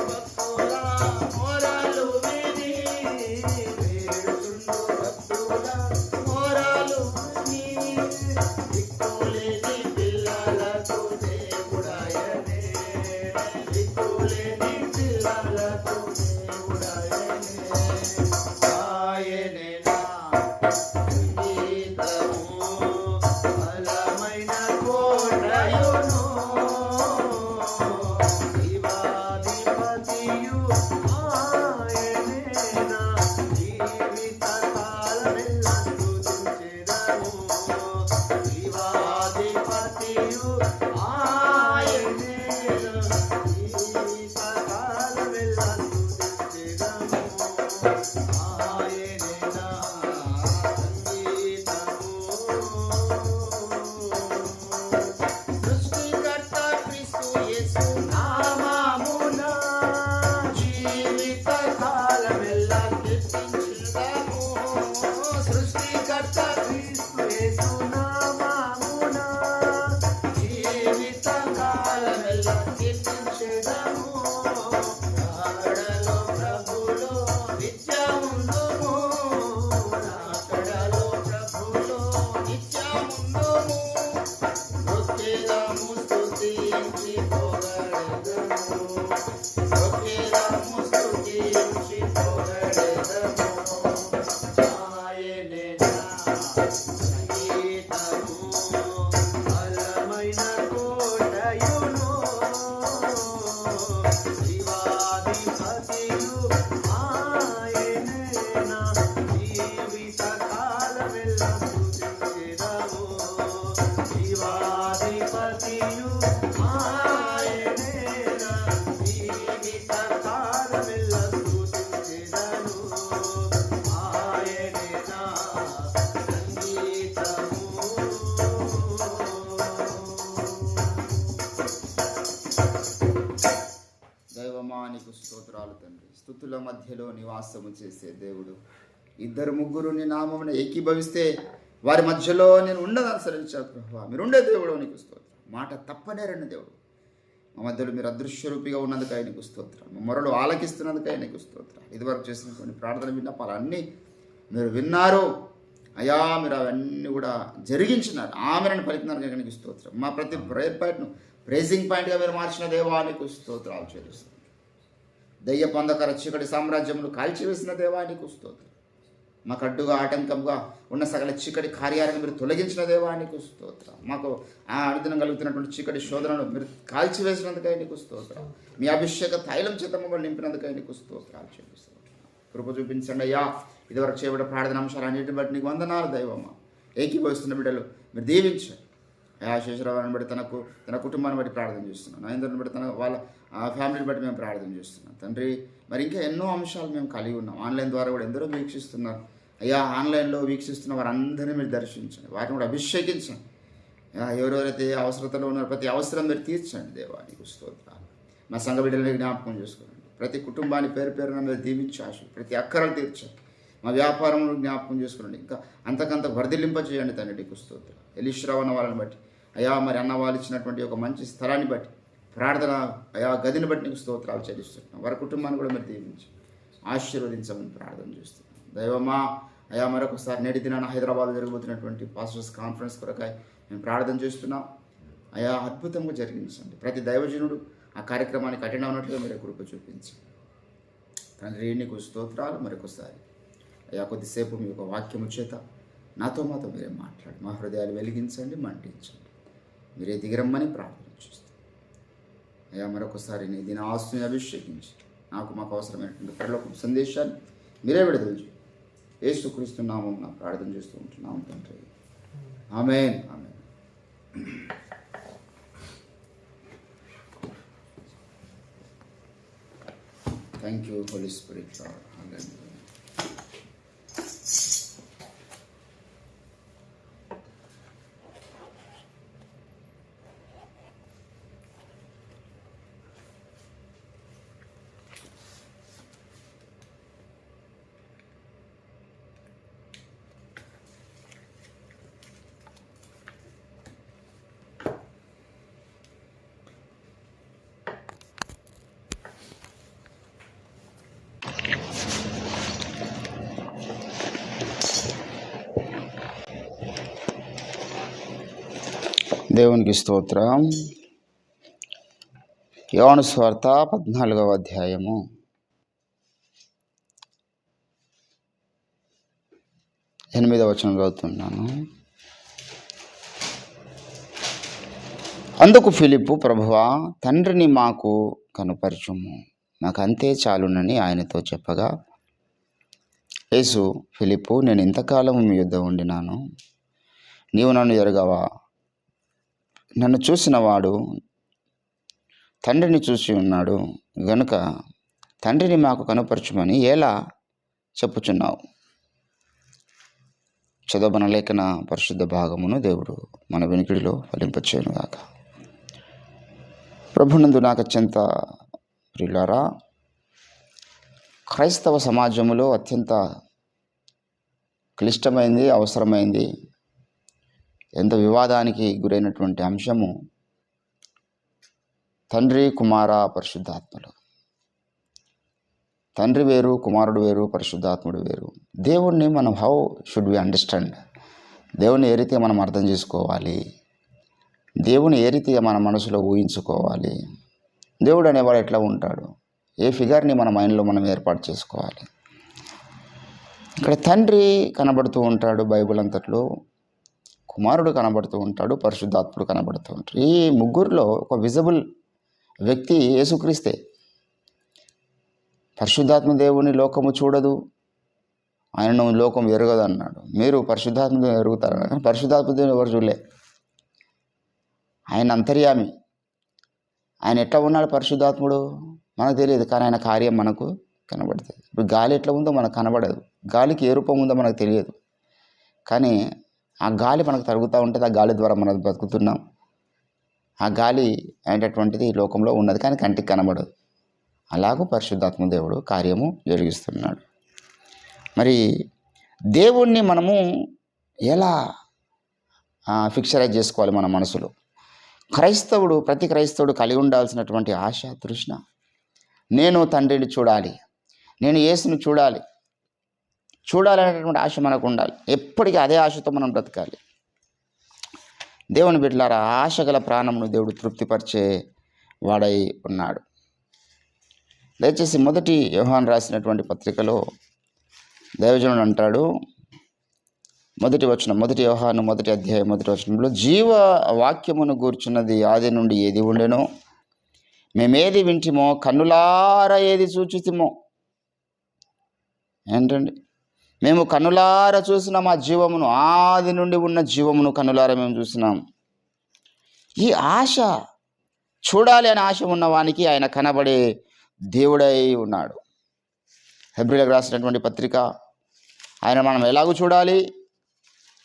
భక్తుల మొరలు విని వేడుచుండు భక్తుల మొరలు విని దిక్కులేని పిల్లలకు దేవుడాయనే దిక్కులేని పిల్లలకు దేవుడాయనే ఆయనే నా సంగీతము బలమైన కోటయును శివాధిపతియు ఆయనే నా జీవిత కాలమెల్లా స్తుతించెదను శివాధిపతియు ఆయనే నా జీవిత కాలమెల్లా స్తుతించెదను ఆయనే నా సృష్టికర్త క్రీస్తు యేసు నామమున జీవిత కాలమెల్లా కీర్తించుదాము సృష్టికర్త క్రీస్తు యేసు నామమున జీవిత కాలమెల్లా కీర్తించుదాము రాకడలో ప్రభులో నిత్యముందుము రాకడలో ప్రభులో నిత్యముందుము ఒకేలాము స్తుతించి పొగడెదము ఒకేలాము స్తుతించి పొగడెదము ఆయనే నా సంగీతము బలమైన కోటయును శివాధిపతియు ఆయనే నా జీవిత కాలమెల్లా స్తుతించెదము శివాధిపతియు ఆయనే నా జీవిత కాలమెల్లా స్తుతించెదను ఆయనే నా సంగీతము దైవమా నీకు స్తోత్రాలు తండ్రి స్తుతుల మధ్యలో నివాసము చేసే దేవుడు ఇద్దరు ముగ్గురు నీ నామమున ఏకీభవిస్తే వారి మధ్యలో నేను ఉండదు అనుసరించాను ప్రభువా మీరు ఉండే దేవుడు నీకు స్తోత్రం మాట తప్పనేరని దేవుడు మా మధ్యలో మీరు అదృశ్య రూపిగా ఉన్నందుకై నీకు స్తోత్రం మా మొరలు ఆలకిస్తున్నందుకై నీకు స్తోత్రం ఇదివరకు చేసిన కొన్ని ప్రార్థన విన్నపాలు అన్నీ మీరు విన్నారు అయా మీరు అవన్నీ కూడా జరిగించినారు ఆమెను పలికినారు కనుక నీకు స్తోత్రం మా ప్రతి ప్రేయర్ పాయింట్ను ప్రైజింగ్ పాయింట్గా మీరు మార్చిన దేవా నీకు స్తోత్రాలు చెల్లిస్తున్నాను దయ్య పొందకర చీకటి సామ్రాజ్యములు కాల్చివేసిన దేవా నీకు స్తోత్రం మాకు అడ్డుగా ఆటంకంగా ఉన్న సకల చీకటి కార్యాలను మీరు తొలగించిన దేవా నీకు స్తోత్రం మాకు ఆ అనుదినం కలుగుతున్నటువంటి చీకటి శోధనను మీరు కాల్చివేసినందుకై నీకు స్తోత్రం మీ అభిషేక తైలం చేత మమ్మల్ని నింపినందుకై నీకు స్తోత్రాలు చెల్లిస్తున్నాను కృప చూపించండి అయ్యా ఇదివరకు చేయబడిన ప్రార్థన అంశాలు అన్నిటిని బట్టి నీకు వందనాలు దైవమ్మ ఏకీభవిస్తున్న బిడ్డలు మీరు దీవించండి అయా శేషరావుని బట్టి తన కుటుంబాన్ని బట్టి ప్రార్థన చేస్తున్నాను నరేంద్రని బట్టి వాళ్ళ ఫ్యామిలీని బట్టి మేము ప్రార్థన చేస్తున్నాం తండ్రి మరి ఇంకా ఎన్నో అంశాలు మేము కలిగి ఉన్నాం ఆన్లైన్ ద్వారా కూడా ఎందరో వీక్షిస్తున్నారు అయ్యా ఆన్లైన్లో వీక్షిస్తున్న వారందరినీ మీరు దర్శించండి వాటిని కూడా అభిషేకించండి ఎవరెవరైతే అవసరతలో ఉన్నారో ప్రతి అవసరం మీరు తీర్చండి దేవా నీకు స్తోత్రాలు మా సంఘ బిడ్డలని జ్ఞాపకం చేసుకోండి ప్రతి కుటుంబాన్ని పేరు పేరున మీరు దీవించి ఆశ ప్రతి అక్కరలు తీర్చండి మా వ్యాపారంలో జ్ఞాపకం చేసుకోండి ఇంకా అంతకంత వర్ధిల్లింప చేయండి తండ్రి నీకు స్తోత్రం ఎలీశ్వరావు అన్న వాళ్ళని బట్టి అయా మరి అన్న వాళ్ళు ఇచ్చినటువంటి ఒక మంచి స్థలాన్ని బట్టి ప్రార్థన అయా గదిని బట్టి నీకు స్తోత్రాలు చెల్లిస్తున్నాం వారి కుటుంబాన్ని కూడా మీరు దీవించి ఆశీర్వదించమని ప్రార్థన చేస్తున్నాం దైవమా అయా మరొకసారి నేటి దినాన హైదరాబాద్లో జరగబోతున్నటువంటి పాస్టర్స్ కాన్ఫరెన్స్ కొరకై మేము ప్రార్థన చేస్తున్నాం అయా అద్భుతంగా జరిగించండి ప్రతి దైవజనుడు ఆ కార్యక్రమానికి అటెండ్ అవునట్లుగా మీరు కృప చూపించండి తండ్రి నీకు స్తోత్రాలు మరొకసారి అయా కొద్దిసేపు మీ యొక్క వాక్యము చేత నాతో మీరే మాట్లాడి మా హృదయాలు వెలిగించండి మంటించండి మీరే దిగరమ్మని ప్రార్థన చేస్తాను అయ్యా మరొకసారి నీ దీని ఆస్తుని అభిషేకించి మాకు అవసరమైనటువంటి పరలోక సందేశాన్ని మీరే విడుదల చేయండి యేసుక్రీస్తు నామమున ప్రార్థన చేస్తూ ఉంటున్నాం తండ్రి amen amen thank you Holy Spirit Lord దేవునికి స్తోత్రం. యోహాను సువార్త 14వ అధ్యాయము 8వ వచనం చదువుతున్నాను. అందుకు ఫిలిప్పు, ప్రభువా, తండ్రిని మాకు కనుపరచుము, నాకు అంతే చాలునని ఆయనతో చెప్పగా, యేసు, ఫిలిప్పు, నేను ఇంతకాలం మీ యొద్ద ఉండినాను, నీవు నన్ను ఎరుగవా? నన్ను చూసిన వాడు తండ్రిని చూసి ఉన్నాడు గనుక తండ్రిని మాకు కనుపరచుమని ఎలా చెప్పుచున్నావు? చదవబడిన లేఖన పరిశుద్ధ భాగమును దేవుడు మన వెనుకిడిలో ఫలింపచేయునుగాక. ప్రభునందు నాకు అత్యంత ప్రియులారా, క్రైస్తవ సమాజంలో అత్యంత క్లిష్టమైంది, అవసరమైంది, ఎంత వివాదానికి గురైనటువంటి అంశము తండ్రి, కుమార, పరిశుద్ధాత్ములు. తండ్రి వేరు, కుమారుడు వేరు, పరిశుద్ధాత్ముడు వేరు. దేవుణ్ణి మనం హౌ షుడ్ వి అండర్స్టాండ్? దేవుని ఏ రీతిగా మనం అర్థం చేసుకోవాలి? దేవుని ఏ రీతిగా మన మనసులో ఊహించుకోవాలి? దేవుడు అనేవాడు ఎట్లా ఉంటాడు? ఏ ఫిగర్ని మన మైండ్లో మనం ఏర్పాటు చేసుకోవాలి? ఇక్కడ తండ్రి కనబడుతూ ఉంటాడు బైబిల్ అంతట్లో, కుమారుడు కనబడుతూ ఉంటాడు, పరిశుద్ధాత్ముడు కనబడుతూ ఉంటాడు. ఈ ముగ్గురులో ఒక విజిబుల్ వ్యక్తి యేసుక్రీస్తే. పరిశుద్ధాత్మ దేవుని లోకము చూడదు, ఆయనను లోకం ఎరగదు అన్నాడు. మీరు పరిశుద్ధాత్మ దేవుని ఎరుగుతారన్నారు, కానీ పరిశుద్ధాత్మ దేవుని ఎవరు చూడలే. ఆయన అంతర్యామి. ఆయన ఎట్లా ఉన్నాడు పరిశుద్ధాత్ముడు మనకు తెలియదు, కానీ ఆయన కార్యం మనకు కనబడుతుంది. ఇప్పుడు గాలి ఎట్లా ఉందో మనకు కనబడదు, గాలికి ఏ రూపం ఉందో మనకు తెలియదు, కానీ ఆ గాలి మనకు తరుగుతూ ఉంటుంది. ఆ గాలి ద్వారా మనం బతుకుతున్నాం. ఆ గాలి అనేటటువంటిది ఈ లోకంలో ఉన్నది, కానీ కంటికి కనబడదు. అలాగూ పరిశుద్ధాత్మ దేవుడు కార్యము జరిగిస్తున్నాడు. మరి దేవుణ్ణి మనము ఎలా ఫిక్చరైజ్ చేసుకోవాలి మన మనసులో? ప్రతి క్రైస్తవుడు కలిగి ఉండాల్సినటువంటి ఆశ, తృష్ణ, నేను తండ్రిని చూడాలి, నేను యేసుని చూడాలనేటువంటి ఆశ మనకు ఉండాలి. ఎప్పటికీ అదే ఆశతో మనం బ్రతకాలి. దేవుని బిడ్డలారా, ఆశ గల ప్రాణమును దేవుడు తృప్తిపరిచే వాడై ఉన్నాడు. దయచేసి మొదటి యోహాను రాసినటువంటి పత్రికలో దైవజనుడు అంటాడు, మొదటి యోహాను 1వ అధ్యాయం 1వ వచనంలో, జీవ వాక్యమును గూర్చున్నది ఆది నుండి ఏది ఉండెనో, మేమేది వింటిమో, కన్నులారా ఏది చూచితిమో. ఏంటండి? మేము కన్నులారా చూసిన మా జీవమును, ఆది నుండి ఉన్న జీవమును కన్నులారా మేము చూసినాం. ఈ ఆశ, చూడాలి అనే ఆశ ఉన్నవానికి ఆయన కనబడే దేవుడై ఉన్నాడు. హెబ్రీలకు రాసినటువంటి పత్రిక, ఆయన మనం ఎలాగూ చూడాలి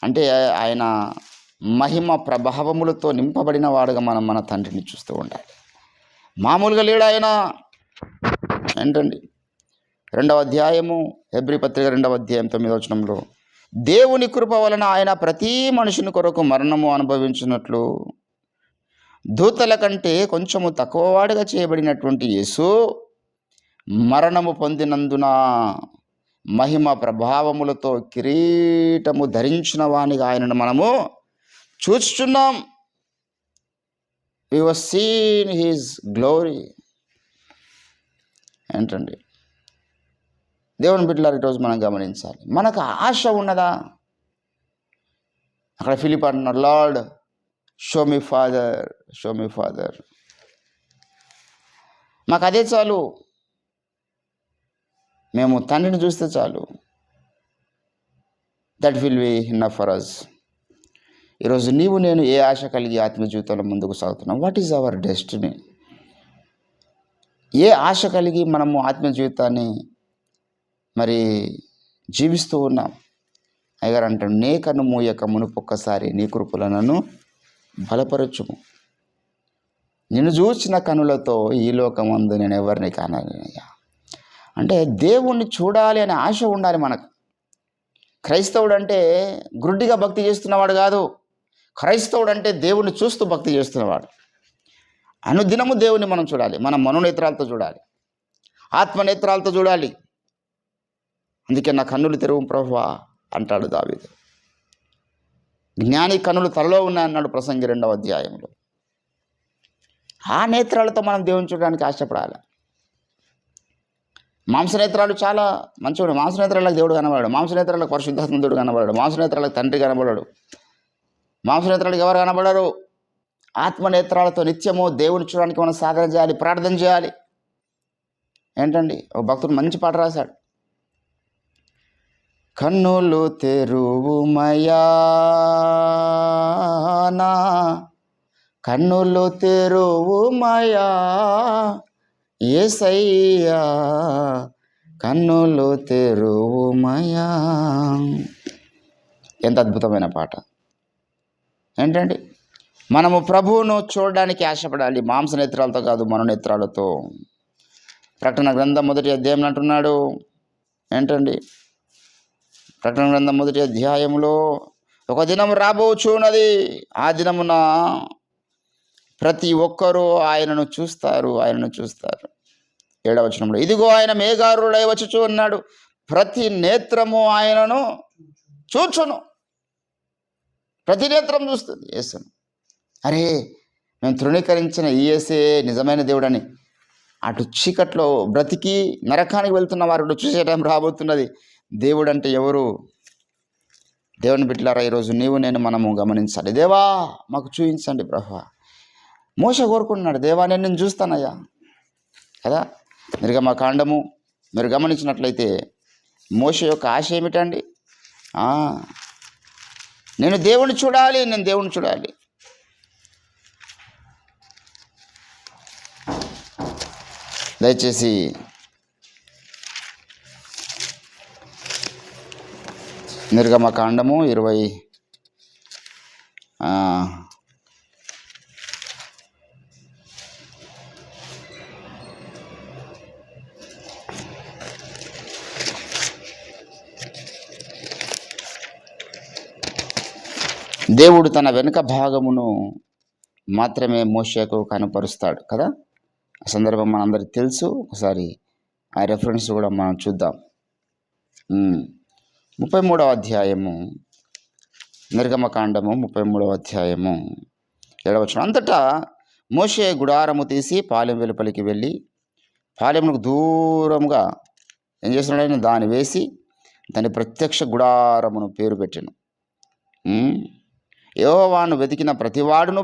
అంటే ఆయన మహిమ ప్రభావములతో నింపబడిన వాడుగా మనం మన తండ్రిని చూస్తూ ఉండాలి. మామూలుగా లేడు ఆయన. ఏంటండి? 2వ అధ్యాయము హెబ్రీ పత్రిక 2వ అధ్యాయం 9వ వచనంలో, దేవుని కృప వలన ఆయన ప్రతి మనుషుని కొరకు మరణము అనుభవించినట్లు దూతల కంటే కొంచెము తక్కువవాడుగా చేయబడినటువంటి యేసు మరణము పొందినందున మహిమ ప్రభావములతో కిరీటము ధరించిన వానిగా ఆయనను మనము చూచుచున్నాం. We have seen his glory. ఏంటండి? దేవుని బిడ్డలారా, ఈరోజు మనం గమనించాలి, మనకు ఆశ ఉన్నదా? అక్కడ ఫిలిప్ అంటున్నారు, లార్డ్ షో మీ ఫాదర్. మాకు అదే చాలు, మేము తండ్రిని చూస్తే చాలు. That will be enough for us. ఈరోజు నీవు నేను ఏ ఆశ కలిగి ఆత్మీయ జీవితంలో ముందుకు సాగుతున్నాం? What is our destiny? ఏ ఆశ కలిగి మనము ఆత్మీయ జీవితాన్ని మరి జీవిస్తూ ఉన్నాం? అయ్యగారు అంటాడు, నే కన్ను మూయక మునుపొక్కసారి నీ కృపలో నన్ను బలపరచుము. నిన్ను చూసిన కనులతో ఈ లోకమందు నేను ఎవరిని కానయ్యా. అంటే దేవుణ్ణి చూడాలి అనే ఆశ ఉండాలి మనకు. క్రైస్తవుడు అంటే గ్రుడ్డిగా భక్తి చేస్తున్నవాడు కాదు. క్రైస్తవుడు అంటే దేవుణ్ణి చూస్తూ భక్తి చేస్తున్నవాడు. అనుదినము దేవుని మనం చూడాలి, మన మనోనేత్రాలతో చూడాలి, ఆత్మనేత్రాలతో చూడాలి. అందుకే నా కన్నులు తెరువు ప్రభువా అంటాడు దావీదు. జ్ఞాని కన్నులు తలలో ఉన్నాయన్నాడు ప్రసంగి 2వ అధ్యాయంలో. ఆ నేత్రాలతో మనం దేవుని చూడడానికి ఆశపడాలి. మాంసనేత్రాలు చాలా మంచివాడు. మాంసనేత్రాలకు దేవుడు కనబడాడు, మాంసనేత్రాలకు పరిశుద్ధాత్మ దేవుడు కనబడాడు, మాంసనేత్రాలకు తండ్రి కనబడాడు. మాంసనేత్రాలకు ఎవరు కనబడరు? ఆత్మనేత్రాలతో నిత్యము దేవుని చూడడానికి మనం సాధన చేయాలి, ప్రార్థన చేయాలి. ఏంటండి, ఒక భక్తుడు మంచి పాట రాశాడు. కన్నులు తెరువుమయా నా కన్నులు తెరువుమయా యేసయ్యా కన్నులు తెరువుమయా. ఎంత అద్భుతమైన పాట ఏంటండి. మనము ప్రభువును చూడడానికి ఆశపడాలి, మాంసనేత్రాలతో కాదు, మనోనేత్రాలతో. ప్రకటన గ్రంథం 1వ అధ్యాయం అంటున్నాడు ఏంటండి, ప్రకటన గ్రంథం 1వ అధ్యాయంలో ఒక దినం రాబోచున్నది, ఆ దినమున ప్రతి ఒక్కరూ ఆయనను చూస్తారు. 7వ వచనంలో ఇదిగో ఆయన మేఘారుడై వచ్చుచు అన్నాడు, ప్రతి నేత్రము ఆయనను చూచును. ప్రతి నేత్రం చూస్తుంది యేసును. అరే, మేము తృణీకరించిన ఈ యేసే నిజమైన దేవుడని అటు చీకట్లో బ్రతికి నరకానికి వెళ్తున్న వారు చూసే టైం రాబోతున్నది. దేవుడు అంటే ఎవరు? దేవుని బిడ్డలారా, ఈరోజు నీవు నేను మనము గమనించాలి. దేవా మాకు చూపించండి ప్రభువా. మోషే కోరుకుంటున్నాడు, దేవా నేను నిన్ను చూస్తానయ్యా కదా. నిర్గమకాండము మీరు గమనించినట్లయితే మోషే యొక్క ఆశ ఏమిటండి? నేను దేవుని చూడాలి, నేను దేవుని చూడాలి. దయచేసి నిర్గమకాండము 20 దేవుడు తన వెనుక భాగమును మాత్రమే మోషేకు కనపరుస్తాడు కదా. ఆ సందర్భం మనందరికీ తెలుసు. ఒకసారి ఆ రెఫరెన్స్ కూడా మనం చూద్దాం. 33వ అధ్యాయము నిర్గమకాండము 33వ అధ్యాయము 7వ వచనం. అంతటా మోషే గుడారము తీసి పాలెం వెలుపలికి వెళ్ళి పాలెమునకు దూరంగా ఏం చేస్తున్నాడని దాన్ని వేసి దాని ప్రత్యక్ష గుడారమును పేరు పెట్టెను. యెహోవాను వెతికిన ప్రతివాడును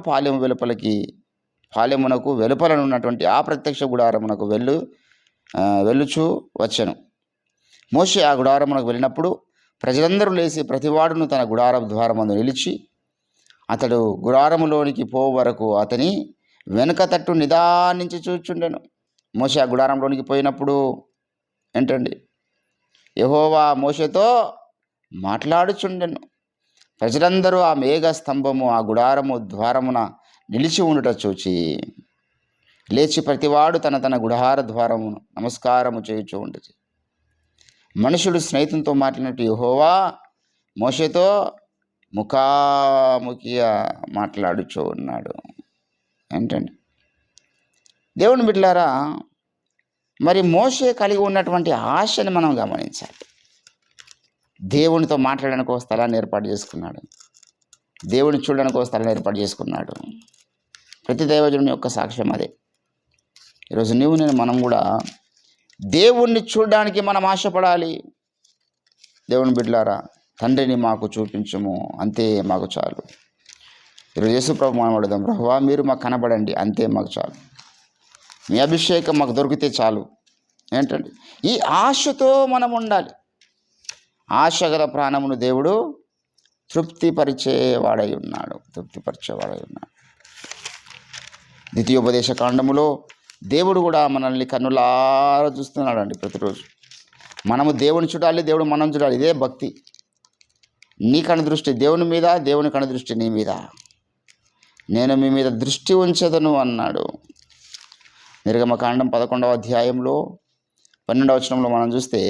పాలెమునకు వెలుపలనున్నటువంటి ఆ ప్రత్యక్ష గుడారమునకు వెళ్ళుచూ వచ్చెను. మోషే ఆ గుడారమునకు వెళ్ళినప్పుడు ప్రజలందరూ లేచి ప్రతివాడును తన గుడార ద్వారమందు నిలిచి అతడు గుడారములోనికి పో వరకు అతని వెనుక తట్టు నిదానించి చూచుండెను. మోషే ఆ గుడారంలోనికి పోయినప్పుడు ఏంటండి, యెహోవా మోషేతో మాట్లాడుచుండెను. ప్రజలందరూ ఆ మేఘ స్తంభము ఆ గుడారము ద్వారమున నిలిచి ఉండుట చూచి లేచి ప్రతివాడు తన గుడార ద్వారమును నమస్కారము చేయుచూ ఉండేది. మనుషుడు స్నేహితునితో మాట్లాడినట్టు యెహోవా మోషేతో ముఖాముఖిగా మాట్లాడుచూ ఉన్నాడు. ఏంటండి, దేవుని బిడ్డలారా, మరి మోషే కలిగి ఉన్నటువంటి ఆశని మనం గమనించాలి. దేవునితో మాట్లాడడానికి ఒక స్థలాన్ని ఏర్పాటు చేసుకున్నాడు, దేవుని చూడడానికి ఒక స్థలాన్ని ఏర్పాటు చేసుకున్నాడు. ప్రతి దైవజనుని యొక్క సాక్ష్యం అదే. ఈరోజు నీవు నేను మనం కూడా దేవుణ్ణి చూడడానికి మనం ఆశపడాలి. దేవుని బిడ్డలారా, తండ్రిని మాకు చూపించము, అంతే మాకు చాలు. ఈరోజు యేసుప్రభు మనం అడుగుదాం, ప్రభువా మీరు మాకు కనబడండి, అంతే మాకు చాలు. మీ అభిషేకం మాకు దొరికితే చాలు. ఏంటండి, ఈ ఆశతో మనం ఉండాలి. ఆశ గల ప్రాణమును దేవుడు తృప్తిపరిచేవాడై ఉన్నాడు. ద్వితీయోపదేశ కాండములో దేవుడు కూడా మనల్ని కన్నులారా చూస్తున్నాడు అండి. ప్రతిరోజు మనము దేవుని చూడాలి, దేవుడు మనం చూడాలి. ఇదే భక్తి. నీ కనుదృష్టి దేవుని మీద, దేవుని కనుదృష్టి నీ మీద. నేను మీ మీద దృష్టి ఉంచెదను అన్నాడు. నిర్గమకాండం 11వ అధ్యాయంలో 12వ వచనంలో మనం చూస్తే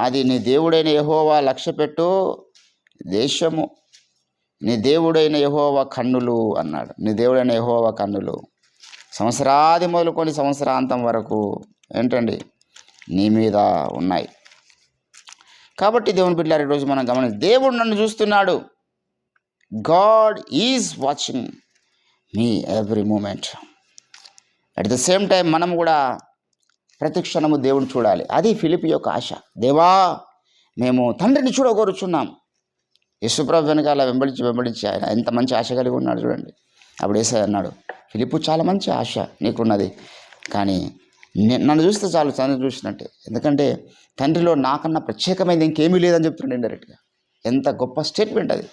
అది నీ దేవుడైన యెహోవా లక్ష్యపెట్టు దేశము, నీ దేవుడైన యెహోవా కన్నులు అన్నాడు. నీ దేవుడైన యెహోవా కన్నులు సంవత్సరాది మొదలుకొని సంవత్సరాంతం వరకు ఏంటండి నీ మీద ఉన్నాయి. కాబట్టి దేవుని బిడ్డలారా ఈరోజు మనం గమనించి దేవుడు నన్ను చూస్తున్నాడు. God is watching me every moment. At the same time మనం కూడా ప్రతి క్షణము దేవుని చూడాలి. అది ఫిలిప్పీ యొక్క ఆశ. దేవా, మేము తండ్రిని చూడగోరుచున్నాం. యేసుప్రభు వెనకాల వెంబడించి ఆయన ఎంత మంచి ఆశ కలిగి ఉన్నాడు చూడండి. అప్పుడు యేసయ్య అన్నాడు, ఫిలిప్పు, చాలా మంచి ఆశ నీకున్నది, కానీ నన్ను చూస్తే చాలు, తండ్రి చూసినట్టే. ఎందుకంటే తండ్రిలో నాకన్నా ప్రత్యేకమైనది ఇంకేమీ లేదని చెప్తున్నాడు ఇండైరెక్ట్గా. ఎంత గొప్ప స్టేట్మెంట్ అది.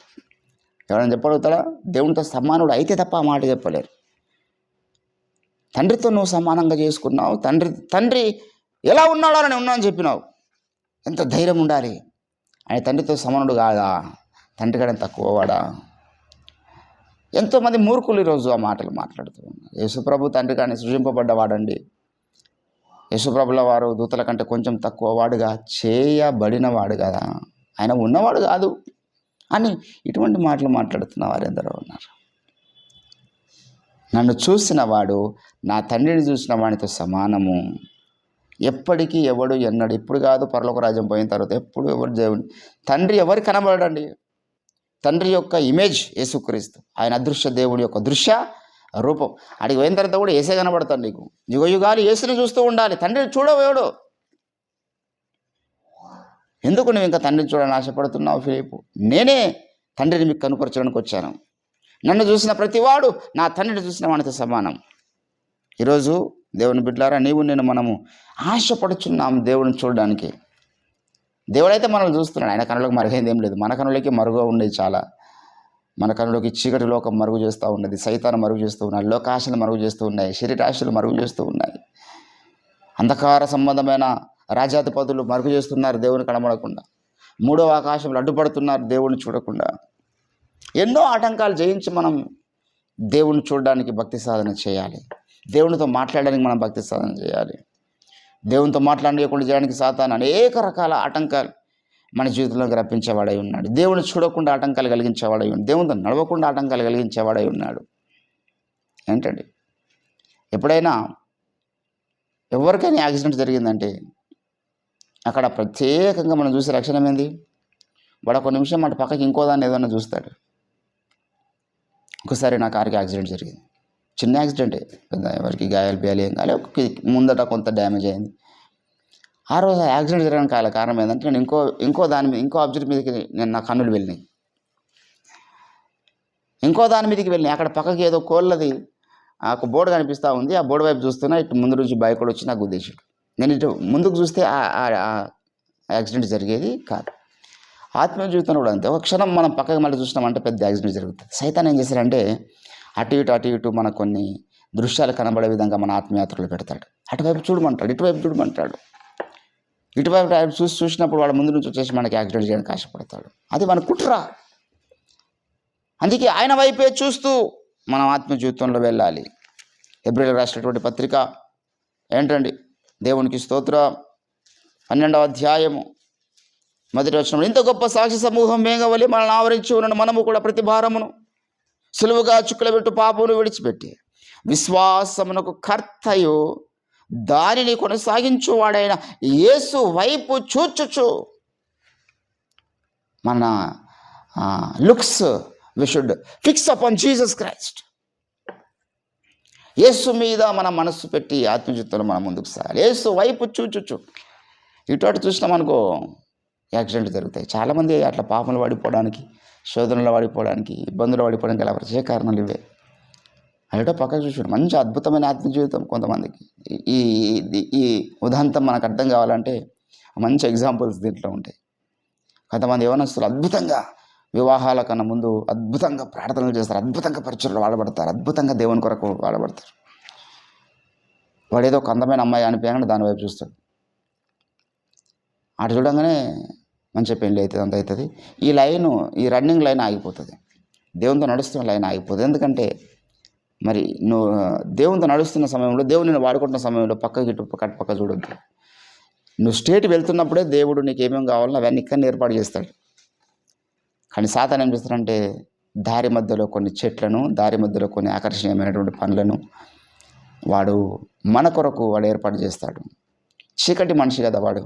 ఎవరైనా చెప్పగలుగుతాడా? దేవునితో సమానుడు అయితే తప్ప ఆ మాట చెప్పలేరు. తండ్రితో నువ్వు సమానంగా చేసుకున్నావు. తండ్రి ఎలా ఉన్నాడో అని ఉన్నానని చెప్పినావు. ఎంత ధైర్యం ఉండాలి. ఆయన తండ్రితో సమానుడు కాదా? తండ్రి కన్నా తక్కువ వాడా? ఎంతోమంది మూర్ఖులు ఈరోజు ఆ మాటలు మాట్లాడుతూ ఉన్నారు. యేసుప్రభు తండ్రి కానీ సృజింపబడ్డవాడండి. యేసుప్రభుల వారు దూతల కంటే కొంచెం తక్కువ వాడుగా చేయబడినవాడు కదా, ఆయన ఉన్నవాడు కాదు అని ఇటువంటి మాటలు మాట్లాడుతున్న వారు ఎందరో ఉన్నారు. నన్ను చూసిన వాడు నా తండ్రిని చూసిన వాడితో సమానము. ఎప్పటికీ ఎవడు ఎన్నడు, ఇప్పుడు కాదు పరలోక రాజ్యం పోయిన తర్వాత ఎప్పుడు ఎవరు దేవుని తండ్రి ఎవరికి కనబడడండి. తండ్రి యొక్క ఇమేజ్ యేసుక్రీస్తు, ఆయన అదృశ్య దేవుడి యొక్క దృశ్య రూపం. అడిగి పోయిన తర్వాత కూడా యేసే కనబడతాడు నీకు. యుగ యుగాలు యేసుని చూస్తూ ఉండాలి. తండ్రిని చూడవేవుడు. ఎందుకు నువ్వు ఇంకా తండ్రిని చూడాలని ఆశపడుతున్నావు ఫిలిప్పు? నేనే తండ్రిని మీకు కనుపరచడానికి వచ్చాను. నన్ను చూసిన ప్రతివాడు నా తండ్రిని చూసిన వానితో సమానం. ఈరోజు దేవుని బిడ్డలారా, నీవు నేను మనము ఆశపడుచున్నాము దేవుడిని చూడడానికి. దేవుడైతే మనల్ని చూస్తున్నాడు. ఆయన కనులకు మరుగైంది ఏం లేదు. మన కనులకి మరుగుగా ఉండేది చాలా. మన కనులోకి చీకటి లోకం మరుగు చేస్తూ ఉన్నది, సైతాన్ని మరుగు చేస్తూ ఉన్నాయి, లోకాశలు మరుగు చేస్తూ ఉన్నాయి, శరీరాశలు మరుగు చేస్తూ ఉన్నాయి, అంధకార సంబంధమైన రాజ్యాధిపతులు మరుగు చేస్తున్నారు దేవుని కనబడకుండా. మూడవ ఆకాశంలో అడ్డుపడుతున్నారు దేవుడిని చూడకుండా. ఎన్నో ఆటంకాలు జయించి మనం దేవుణ్ణి చూడడానికి భక్తి సాధన చేయాలి. దేవునితో మాట్లాడడానికి మనం భక్తి సాధన చేయాలి. దేవునితో మాట్లాడకుండా చేయడానికి సాతాను అనేక రకాల ఆటంకాలు మన జీవితంలోకి రప్పించేవాడై ఉన్నాడు. దేవుని చూడకుండా ఆటంకాలు కలిగించేవాడై ఉన్నాడు. దేవునితో నడవకుండా ఆటంకాలు కలిగించేవాడై ఉన్నాడు. ఏంటండి, ఎప్పుడైనా ఎవరికైనా యాక్సిడెంట్ జరిగిందంటే అక్కడ ప్రత్యేకంగా మనం చూసే లక్షణం ఏంది? వాడు ఒక నిమిషం అటు పక్కకి ఇంకో దాన్ని ఏదన్నా చూస్తాడు. ఒకసారి నా కారుకి యాక్సిడెంట్ జరిగింది. చిన్న యాక్సిడెంటే, ఎవరికి గాయాలు పేయాలి ఏం కాలే, ముందట కొంత డ్యామేజ్ అయింది. ఆ రోజు యాక్సిడెంట్ జరగడానికి కారణం ఏంటంటే నేను ఇంకో ఆబ్జెక్ట్ మీదకి నా కన్నులు వెళ్ళినాయి. ఇంకో దాని మీదకి వెళ్ళినాయి. అక్కడ పక్కకి ఏదో కోళ్ళది ఒక బోర్డు కనిపిస్తూ ఉంది. ఆ బోర్డు వైపు చూస్తున్నా, ఇటు ముందు నుంచి బైక్ కూడా వచ్చి నాకు గుద్దేశాడు. నేను ఇటు ముందుకు చూస్తే ఆ యాక్సిడెంట్ జరిగేది కాదు. ఆత్మీయ జీవితంలో కూడా అంతే. ఒక క్షణం మనం పక్కకి మళ్ళీ చూసినామంటే పెద్ద యాక్సిడెంట్ జరుగుతుంది. సైతాన్ ఏం చేశారంటే అటు ఇటు మన కొన్ని దృశ్యాలు కనబడే విధంగా మన ఆత్మీయాత్రలు పెడతాడు. అటువైపు చూడమంటాడు, ఇటువైపు చూడమంటాడు. ఇటువైపు చూసినప్పుడు వాడు ముందు నుంచి వచ్చేసి మనకి యాక్సిడెంట్ చేయడానికి ఆశపడతాడు. అది మన కుట్ర. అందుకే ఆయన వైపే చూస్తూ మనం ఆత్మీయ జీవితంలో వెళ్ళాలి. హెబ్రీయులకు రాసినటువంటి పత్రిక ఏంటండి, దేవునికి స్తోత్రం, 12వ అధ్యాయము 1వ వచనం, ఇంత గొప్ప సాక్షి సమూహం మేఘవలి మనల్ని ఆవరించి ఉన్న మనము కూడా ప్రతి భారమును సులువుగా చుక్కలబెట్టు పాపమును విడిచిపెట్టి విశ్వాసమునకు కర్తయు దానిని కొనసాగించువాడైన యేసు వైపు చూచుచు మన looks we should fix upon Jesus Christ. యేసు మీద మన మనస్సు పెట్టి ఆత్మజీవితంలో మనం ముందుకు సాగాలి. యేసు వైపు చూచుచు ఇటు చూసినాం అనుకో యాక్సిడెంట్ జరుగుతాయి. చాలామంది అట్లా పాపంలో పడిపోవడానికి, శోధనలో పడిపోవడానికి, ఇబ్బందులు పడిపోవడానికి అలా ప్రత్యేక కారణాలు ఇవే. అటో పక్కకు చూసాడు మంచి అద్భుతమైన ఆత్మ జీవితం కొంతమందికి. ఈ ఉదాంతం మనకు అర్థం కావాలంటే మంచి ఎగ్జాంపుల్స్ దీంట్లో ఉంటాయి. కొంతమంది యవనస్తులు అద్భుతంగా వివాహాల కన్నా ముందు అద్భుతంగా ప్రార్థనలు చేస్తారు, అద్భుతంగా పరిచయలు వాడబడతారు, అద్భుతంగా దేవుని కొరకు వాడబడతారు. వాడేదో ఒక అందమైన అమ్మాయి అనిపించగానే దాని వైపు చూస్తాడు. అటు చూడంగానే మంచిగా పెళ్ళి అవుతుంది, అంత అవుతుంది. ఈ రన్నింగ్ లైన్ ఆగిపోతుంది, దేవునితో నడుస్తున్న లైన్ ఆగిపోతుంది. ఎందుకంటే మరి నువ్వు దేవునితో నడుస్తున్న సమయంలో, దేవుని వాడుకుంటున్న సమయంలో పక్కకి ఇటు పక్క చూడొద్దు. నువ్వు స్టేట్ వెళ్తున్నప్పుడే దేవుడు నీకు ఏమేమి కావాలో అవన్నీ ఇక్కడ ఏర్పాటు చేస్తాడు. కానీ సాతాను ఏం చేస్తాడంటే దారి మధ్యలో కొన్ని చెట్లను, దారి మధ్యలో కొన్ని ఆకర్షణీయమైనటువంటి పనులను వాడు మన కొరకు ఏర్పాటు చేస్తాడు. చీకటి మనిషి కదా వాడు.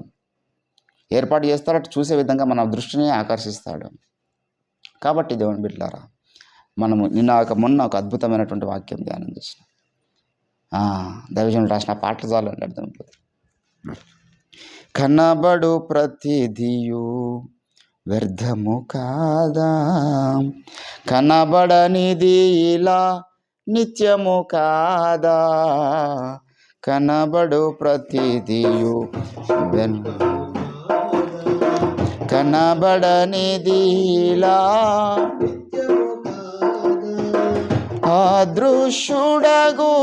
ఏర్పాటు చేస్తాడు, అటు చూసే విధంగా మన దృష్టిని ఆకర్షిస్తాడు. కాబట్టి దేవుని బిడ్డలారా, మనము మొన్న ఒక అద్భుతమైనటువంటి వాక్యం ధ్యానం చేసిన దైవజనుడు రాసిన పాటలు చాలు అంటే అర్థమైపోతుంది. కనబడు ప్రతిదియు వ్యర్థము కాదా, కనబడనిది ఇలా నిత్యము కాదా, కనబడు ప్రతిదియు కనబడనిది ఇలా అదృశ్యుడగు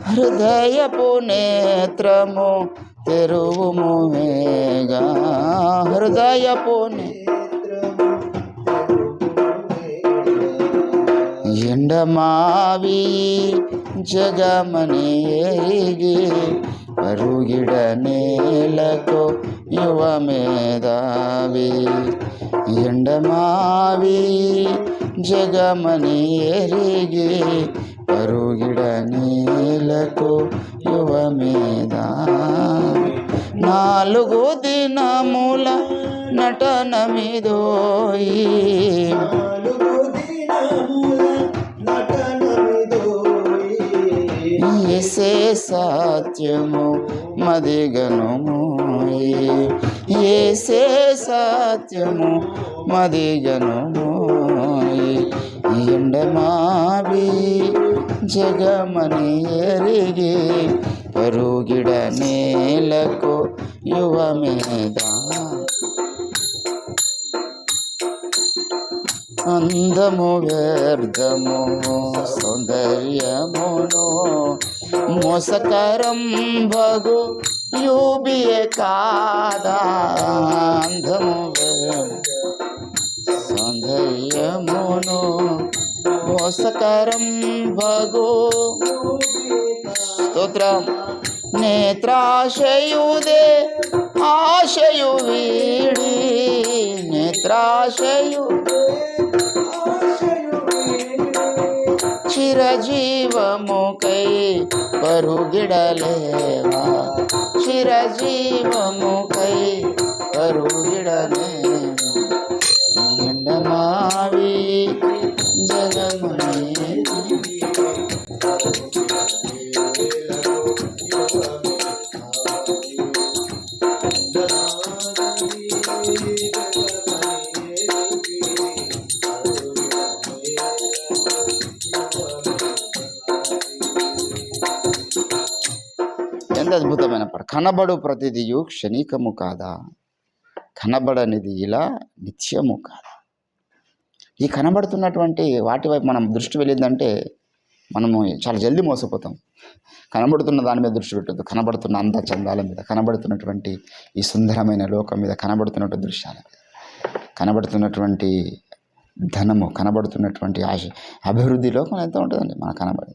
హృదయపు నేత్రము తెరువుము వేగా, హృదయపు ఎండమావి జగమని ఎరిగి పరుగిడ నేలకు యువ మేధావి, ఎండమావి జగమని ఎరిగి పరుగిడ నేలకు యువ మేధావి. 4 దినముల నటన మీదోయి, యేసే సత్యము మదిగనుమోయి, యేసే సత్యము మదిగనుమోయి, ఎండమావి జగమని ఎరిగి పరుగిడ నేలకు యువ మేధా. అందము వ్యర్థము సౌందర్యమును మోసకరం భగు యూబియే కాదా, అందము సౌందర్యమును మోసకరం భగు స్తోత్రం. నేత్రాశయుదే ఆశయు వీడి, నేత్రాశయు చిరజీవముకై పరుగిడలేవా, చిరజీవముకై పరుగిడలే, ఎండమావి జగమని ఎంత అద్భుతమైన పాట. కనబడు ప్రతిదియు క్షణికము కాదా, కనబడనిది ఇలా నిత్యము కాదా. ఈ కనబడుతున్నటువంటి వాటి వైపు మనం దృష్టి వెళ్ళిందంటే మనము చాలా జల్దీ మోసపోతాం. కనబడుతున్న దాని మీద దృష్టి పెట్టద్దు, కనబడుతున్న అంద చందాల మీద, కనబడుతున్నటువంటి ఈ సుందరమైన లోకం మీద, కనబడుతున్నటువంటి దృశ్యాల మీద, కనబడుతున్నటువంటి ధనము, కనబడుతున్నటువంటి ఆశ, అభివృద్ధి లోకం ఎంత ఉంటుందండి మనకు కనబడి.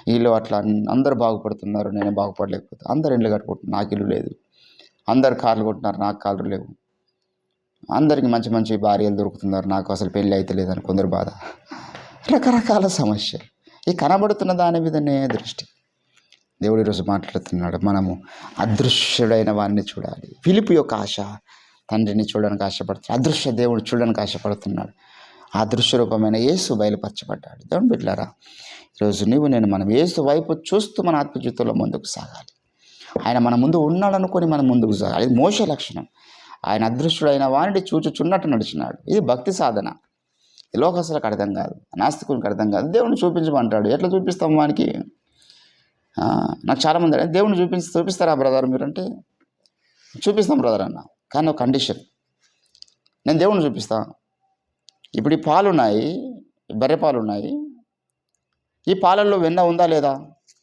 వీళ్ళు అట్లా అందరు బాగుపడుతున్నారు, నేనే బాగుపడలేకపోతే, అందరు ఇళ్ళు కట్టుకుంటున్నారు, నాకు ఇల్లు లేదు, అందరు కార్లు కొంటున్నారు, నాకు కార్లు లేవు, అందరికి మంచి మంచి భార్యలు దొరుకుతున్నారు, నాకు అసలు పెళ్ళి అయితే లేదని కొందరు బాధ, రకరకాల సమస్యలు. ఈ కనబడుతున్న దాని మీదనే దృష్టి. దేవుడు ఈరోజు మాట్లాడుతున్నాడు, మనము అదృశ్యుడైన వాడిని చూడాలి. ఫిలిపు యొక్క ఆశ తండ్రిని చూడడానికి ఆశపడుతున్నాడు, అదృశ్య దేవుడు చూడడానికి ఆశపడుతున్నాడు. ఆ దృశ్య రూపమైన యేసు బయలుపరచబడ్డాడు. దేవుని బిడ్డలారా, ఈరోజు నేను మనం యేసు వైపు చూస్తూ మన ఆత్మజీవితంలో ముందుకు సాగాలి. ఆయన మన ముందు ఉన్నాడనుకొని మనం ముందుకు సాగాలి. ఇది మోషే లక్షణం. ఆయన అదృశ్యుడైన వాడిని చూచుచున్నట్టు నడిచినాడు. ఇది భక్తి సాధన. ఈ లోకస్తులకు అర్థం కాదు, నాస్తికునికి అర్థం కాదు. దేవుడిని చూపించమంటాడు. ఎట్లా చూపిస్తాం వానికి? నాకు చాలామంది దేవుడిని చూపిస్తారా బ్రదర్ మీరు అంటే, చూపిస్తాం బ్రదర్ అన్న, కానీ ఒక కండిషన్, నేను దేవుడిని చూపిస్తాను. ఇప్పుడు ఈ పాలు ఉన్నాయి, బర్రె పాలు ఉన్నాయి, ఈ పాలల్లో వెన్న ఉందా లేదా,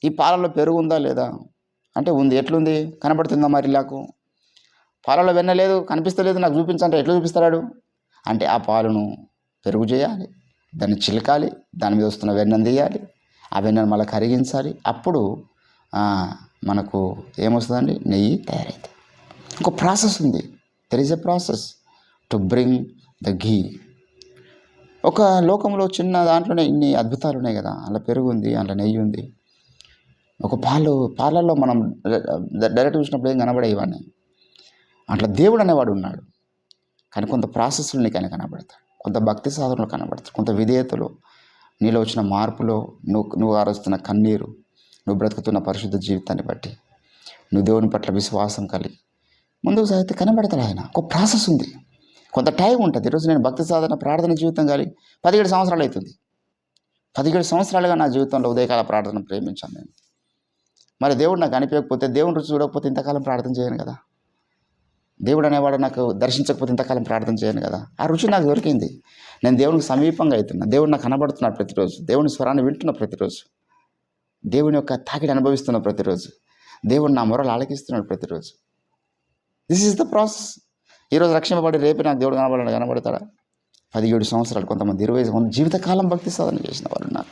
ఈ పాలల్లో పెరుగు ఉందా లేదా అంటే ఉంది. ఎట్లుంది? కనబడుతుందా మరి నాకు? పాలలో వెన్న లేదు, కనిపిస్తలేదు, నాకు చూపించంటే ఎట్లా చూపిస్తాడు అంటే, ఆ పాలను పెరుగు చేయాలి, దాన్ని చిలకాలి, దాని మీద వస్తున్న వెన్నను తీయాలి, ఆ వెన్నను మళ్ళీ కరిగించాలి, అప్పుడు మనకు ఏమొస్తుందండి? నెయ్యి తయారైంది. ఒక ప్రాసెస్ ఉంది. There is a process to bring the ghee. ఒక లోకంలో చిన్న దాంట్లోనే ఇన్ని అద్భుతాలు ఉన్నాయి కదా. అందులో పెరుగు ఉంది, అందులో నెయ్యి ఉంది. ఒక పాలల్లో మనం డైరెక్ట్ చూసినప్పుడు ఏం కనబడే ఇవన్నీ. అట్లా దేవుడు అనేవాడు ఉన్నాడు. కానీ కొంత ప్రాసెస్లు నీకు ఆయన కనబడతాడు, కొంత భక్తి సాధనలు కనబడతాడు, కొంత విధేయతలో, నీలో వచ్చిన మార్పులో, నువ్వు ఆరోస్తున్న కన్నీరు, నువ్వు బ్రతుకుతున్న పరిశుద్ధ జీవితాన్ని బట్టి, నువ్వు దేవుని పట్ల విశ్వాసం కలిగి ముందుకు సాగితే కనబడతాడు ఆయన. ఒక ప్రాసెస్ ఉంది, కొంత టైం ఉంటుంది. ఈరోజు నేను భక్తి సాధన ప్రార్థన జీవితం కలిగి 17 సంవత్సరాలు అవుతుంది. 17 సంవత్సరాలుగా నా జీవితంలో ఉదయకాల ప్రార్థన ప్రేమించాను నేను. మరి దేవుడు నాకు అనిపించకపోతే, దేవుని రుచి చూడకపోతే ఇంతకాలం ప్రార్థన చేయను కదా. దేవుడు అనేవాడు నాకు దర్శించకపోతే ఇంతకాలం ప్రార్థన చేయను కదా. ఆ రుచి నాకు దొరికింది. నేను దేవునికి సమీపంగా అవుతున్నా. దేవుడు నాకు కనబడుతున్నాడు ప్రతిరోజు. దేవుని స్వరాన్ని వింటున్నా ప్రతిరోజు. దేవుని యొక్క తాకిడి అనుభవిస్తున్నా ప్రతిరోజు. దేవుడు నా మొరలు ఆలకిస్తున్నాడు ప్రతిరోజు. This is the process. ఈరోజు రక్షింపబడి రేపే నాకు దేవుడు కనబడతాడా? 17 సంవత్సరాలు, కొంతమంది 20 జీవితకాలం భక్తి సాధన చేసిన వారు ఉన్నారు.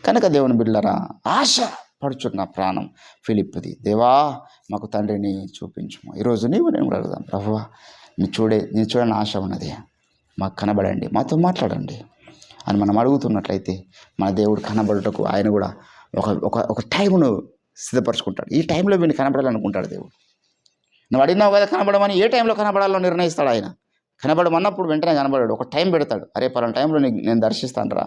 కనుక దేవుని బిడ్డలారా, ఆశ పడుచున్న ప్రాణం ఫిలిప్పుది. దేవా మాకు తండ్రిని చూపించుము. ఈరోజు నేను కూడా అడుగుదాం, ప్రభువా నేను చూడని ఆశ ఉన్నది, మాకు కనబడండి, మాతో మాట్లాడండి అని మనం అడుగుతున్నట్లయితే మన దేవుడు కనబడుటకు ఆయన కూడా ఒక టైంను సిద్ధపరచుకుంటాడు. ఈ టైంలో వీడిని కనబడాలనుకుంటాడు దేవుడు. నువ్వు అడిగినావు కదా కనబడమని, ఏ టైంలో కనబడాలో నిర్ణయిస్తాడు ఆయన. కనబడమన్నప్పుడు వెంటనే కనబడాడు, ఒక టైం పెడతాడు. అరే పలానా టైంలో నేను దర్శిస్తాను రా,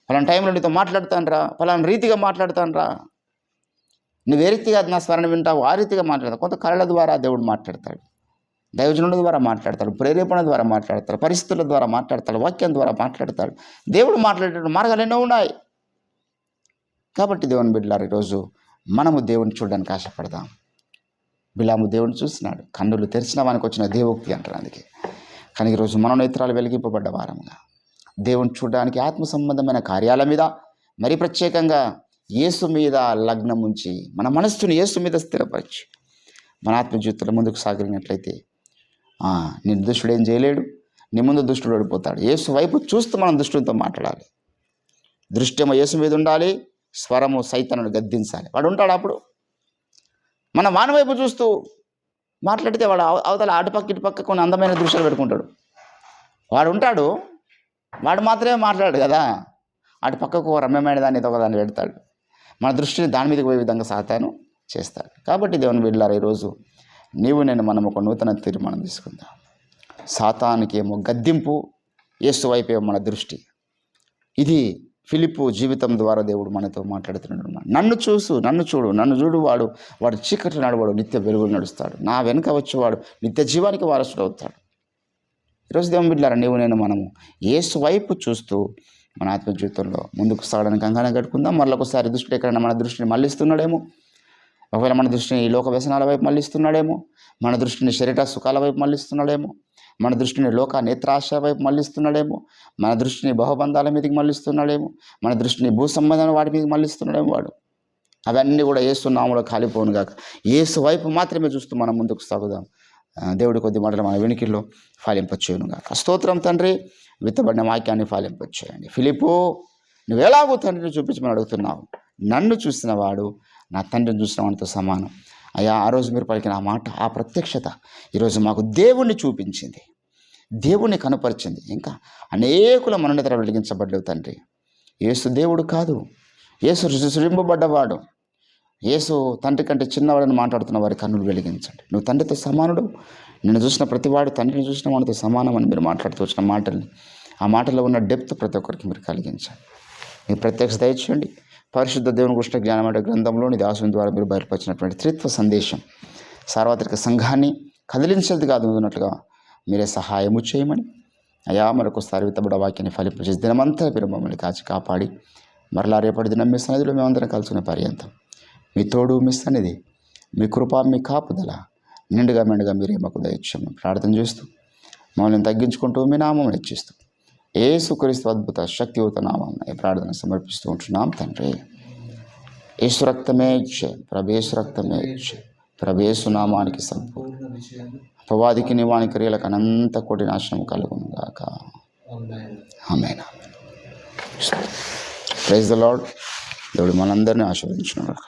పలానా టైంలో నీతో మాట్లాడుతాను రా, పలానా రీతిగా మాట్లాడుతాను రా. నువ్వు ఏ రీతిగా నా స్మరణ వింటావు ఆ రీతిగా మాట్లాడతావు. కొంత కళల ద్వారా దేవుడు మాట్లాడతాడు, దైవజనుల ద్వారా మాట్లాడతాడు, ప్రేరేపణ ద్వారా మాట్లాడతాడు, పరిస్థితుల ద్వారా మాట్లాడతాడు, వాక్యం ద్వారా మాట్లాడతాడు. దేవుడు మాట్లాడే మార్గాలు ఎన్నో ఉన్నాయి. కాబట్టి దేవుని బిడ్డలారు, ఈరోజు మనము దేవుని చూడడానికి ఆశపడదాం. బిలాము దేవుని చూస్తున్నాడు, కన్నులు తెరిచిన వానికి వచ్చిన దేవోక్తి అంటారు. అందుకే కానీ ఈరోజు మన నేత్రాలు వెలిగింపబడ్డ వారముగా దేవుని చూడడానికి ఆత్మ సంబంధమైన కార్యాల మీద, మరి ప్రత్యేకంగా యేసు మీద లగ్నం ఉంచి మన మనస్సును యేసు మీద స్థిరపరిచి మన ఆత్మ జీవితంలో ముందుకు సాగినట్లయితే నేను దుష్టుడు ఏం చేయలేడు, నీ ముందు దుష్టుడు ఓడిపోతాడు. యేసు వైపు చూస్తూ మనం దుష్టునితో మాట్లాడాలి. దృష్ట్యము యేసు మీద ఉండాలి, స్వరము సైతానుని గద్దించాలి. వాడు ఉంటాడు. అప్పుడు మనం వాని వైపు చూస్తూ మాట్లాడితే వాడు అవతల అటుపక్క ఇటుపక్క కొన్ని అందమైన దృశ్యాలు పెట్టుకుంటాడు. వాడు ఉంటాడు, వాడు మాత్రమే మాట్లాడు కదా. అటు పక్కకు రమ్యమైన దాన్ని ఒక దాన్ని పెడతాడు. మన దృష్టిని దాని మీదకి పోయే విధంగా సాతాను చేస్తాడు. కాబట్టి దేవుని బిడ్డలారా, ఈరోజు నేను మనం ఒక నూతన తీర్మానం తీసుకుందాం. సాతానికి ఏమో గద్దింపు, యేసు వైపేమో మన దృష్టి. ఇది ఫిలిప్పు జీవితం ద్వారా దేవుడు మనతో మాట్లాడుతున్నాడు. నన్ను చూడు, నన్ను చూడు, వాడు చీకట్లు నడవాడు, నిత్య వెలుగులు నడుస్తాడు. నా వెనుక వచ్చేవాడు నిత్య జీవానికి వారసుడు అవుతాడు. ఈరోజు దేవుని బిడ్డలారా, మనము యేసు వైపు చూస్తూ మన ఆత్మ జీవితంలో ముందుకు సాగడానికి కంగానే కట్టుకుందాం. మరొకసారి దుష్టుడు ఎక్కడైనా మన దృష్టిని మళ్ళిస్తున్నాడేమో, ఒకవేళ మన దృష్టిని ఈ లోక వ్యసనాల వైపు మళ్ళిస్తున్నాడేమో, మన దృష్టిని శరీర సుఖాల వైపు మళ్ళిస్తున్నాడేమో, మన దృష్టిని లోక నేత్రాశ వైపు మళ్ళిస్తున్నాడేమో, మన దృష్టిని బహుబంధాల మీదకి మళ్ళిస్తున్నాడేమో, మన దృష్టిని భూ సంబంధమైన వాటి మీదకి మళ్ళిస్తున్నాడేమో వాడు. అవన్నీ కూడా యేసు నామములో కాలిపోను గాక. యేసు వైపు మాత్రమే చూస్తూ మనం ముందుకు సాగుదాం. దేవుడి కొద్ది మాటలు మన వెనుకల్లో ఫలింపచేయును గాక. స్తోత్రం తండ్రి, విత్తబడిన వాక్యాన్ని ఫలింపచేయండి. ఫిలిప్పు, నువ్వెలాగో తండ్రిని చూపించమని అడుగుతున్నావు. నన్ను చూసిన వాడు నా తండ్రిని చూసిన వాడితో సమానం. అయ్యా, ఆ రోజు మీరు పలికిన ఆ మాట, ఆ ప్రత్యక్షత ఈరోజు మాకు దేవుణ్ణి చూపించింది, దేవుణ్ణి కనపరిచింది. ఇంకా అనేకుల మనోన్నత వెలిగించబడ్డావు తండ్రి. యేసు దేవుడు కాదు, యేసు సృజింపబడ్డవాడు. యేసు తండ్రి కంటే చిన్నవాడని మాట్లాడుతున్న వారి కన్నులు వెలిగించండి. నువ్వు తండ్రితో సమానుడు, నిన్ను చూసిన ప్రతివాడు తండ్రిని చూసిన వాడితో సమానం అని మీరు మాట్లాడుతూ వచ్చిన మాటల్ని, ఆ మాటల్లో ఉన్న డెప్త్ ప్రతి ఒక్కరికి మీరు కలిగించండి. మీరు ప్రత్యక్ష దయచేయండి. పరిశుద్ధ దేవుని కృష్ణ జ్ఞానమైన గ్రంథంలోని దాసుని ద్వారా మీరు బయలుపరిచినటువంటి త్రిత్వ సందేశం సార్వత్రిక సంఘాన్ని కదిలించేది కాదు ఉన్నట్లుగా మీరే సహాయము చేయమని, అయా మరొకసారి విత్తబడ వాక్యాన్ని ఫలింపజేసి దినమంతా మీరు మమ్మల్ని కాచి కాపాడి మరలా రేపటి దినం మీ సన్నిధిలో మేమందరం కలుసుకునే పర్యంతం మీ తోడు, మీ సన్నిధి, మీ కృప, మీ కాపుదల నిండుగా మెండుగా మీరే మాకు దయచేయమని ప్రార్థన చేస్తూ మమ్మల్ని తగ్గించుకుంటూ మీ నామం హెచ్చిస్తూ యేసుక్రీస్తు అద్భుత శక్తియుత నామం ఈ ప్రార్థన సమర్పిస్తూ ఉంటున్నాం తండ్రి. యేసు రక్తమే ఇచ్చే, ప్రభేసు రక్తమే ఇచ్చే, ప్రభేసు నామానికి సంపూర్ణ అపవాదికి నివాని క్రియలకు అనంత కోటి నాశనం కలుగును గాక. ఆమేన్. Praise the Lord. దేవుడు మనందరినీ ఆశీర్వదించును గాక.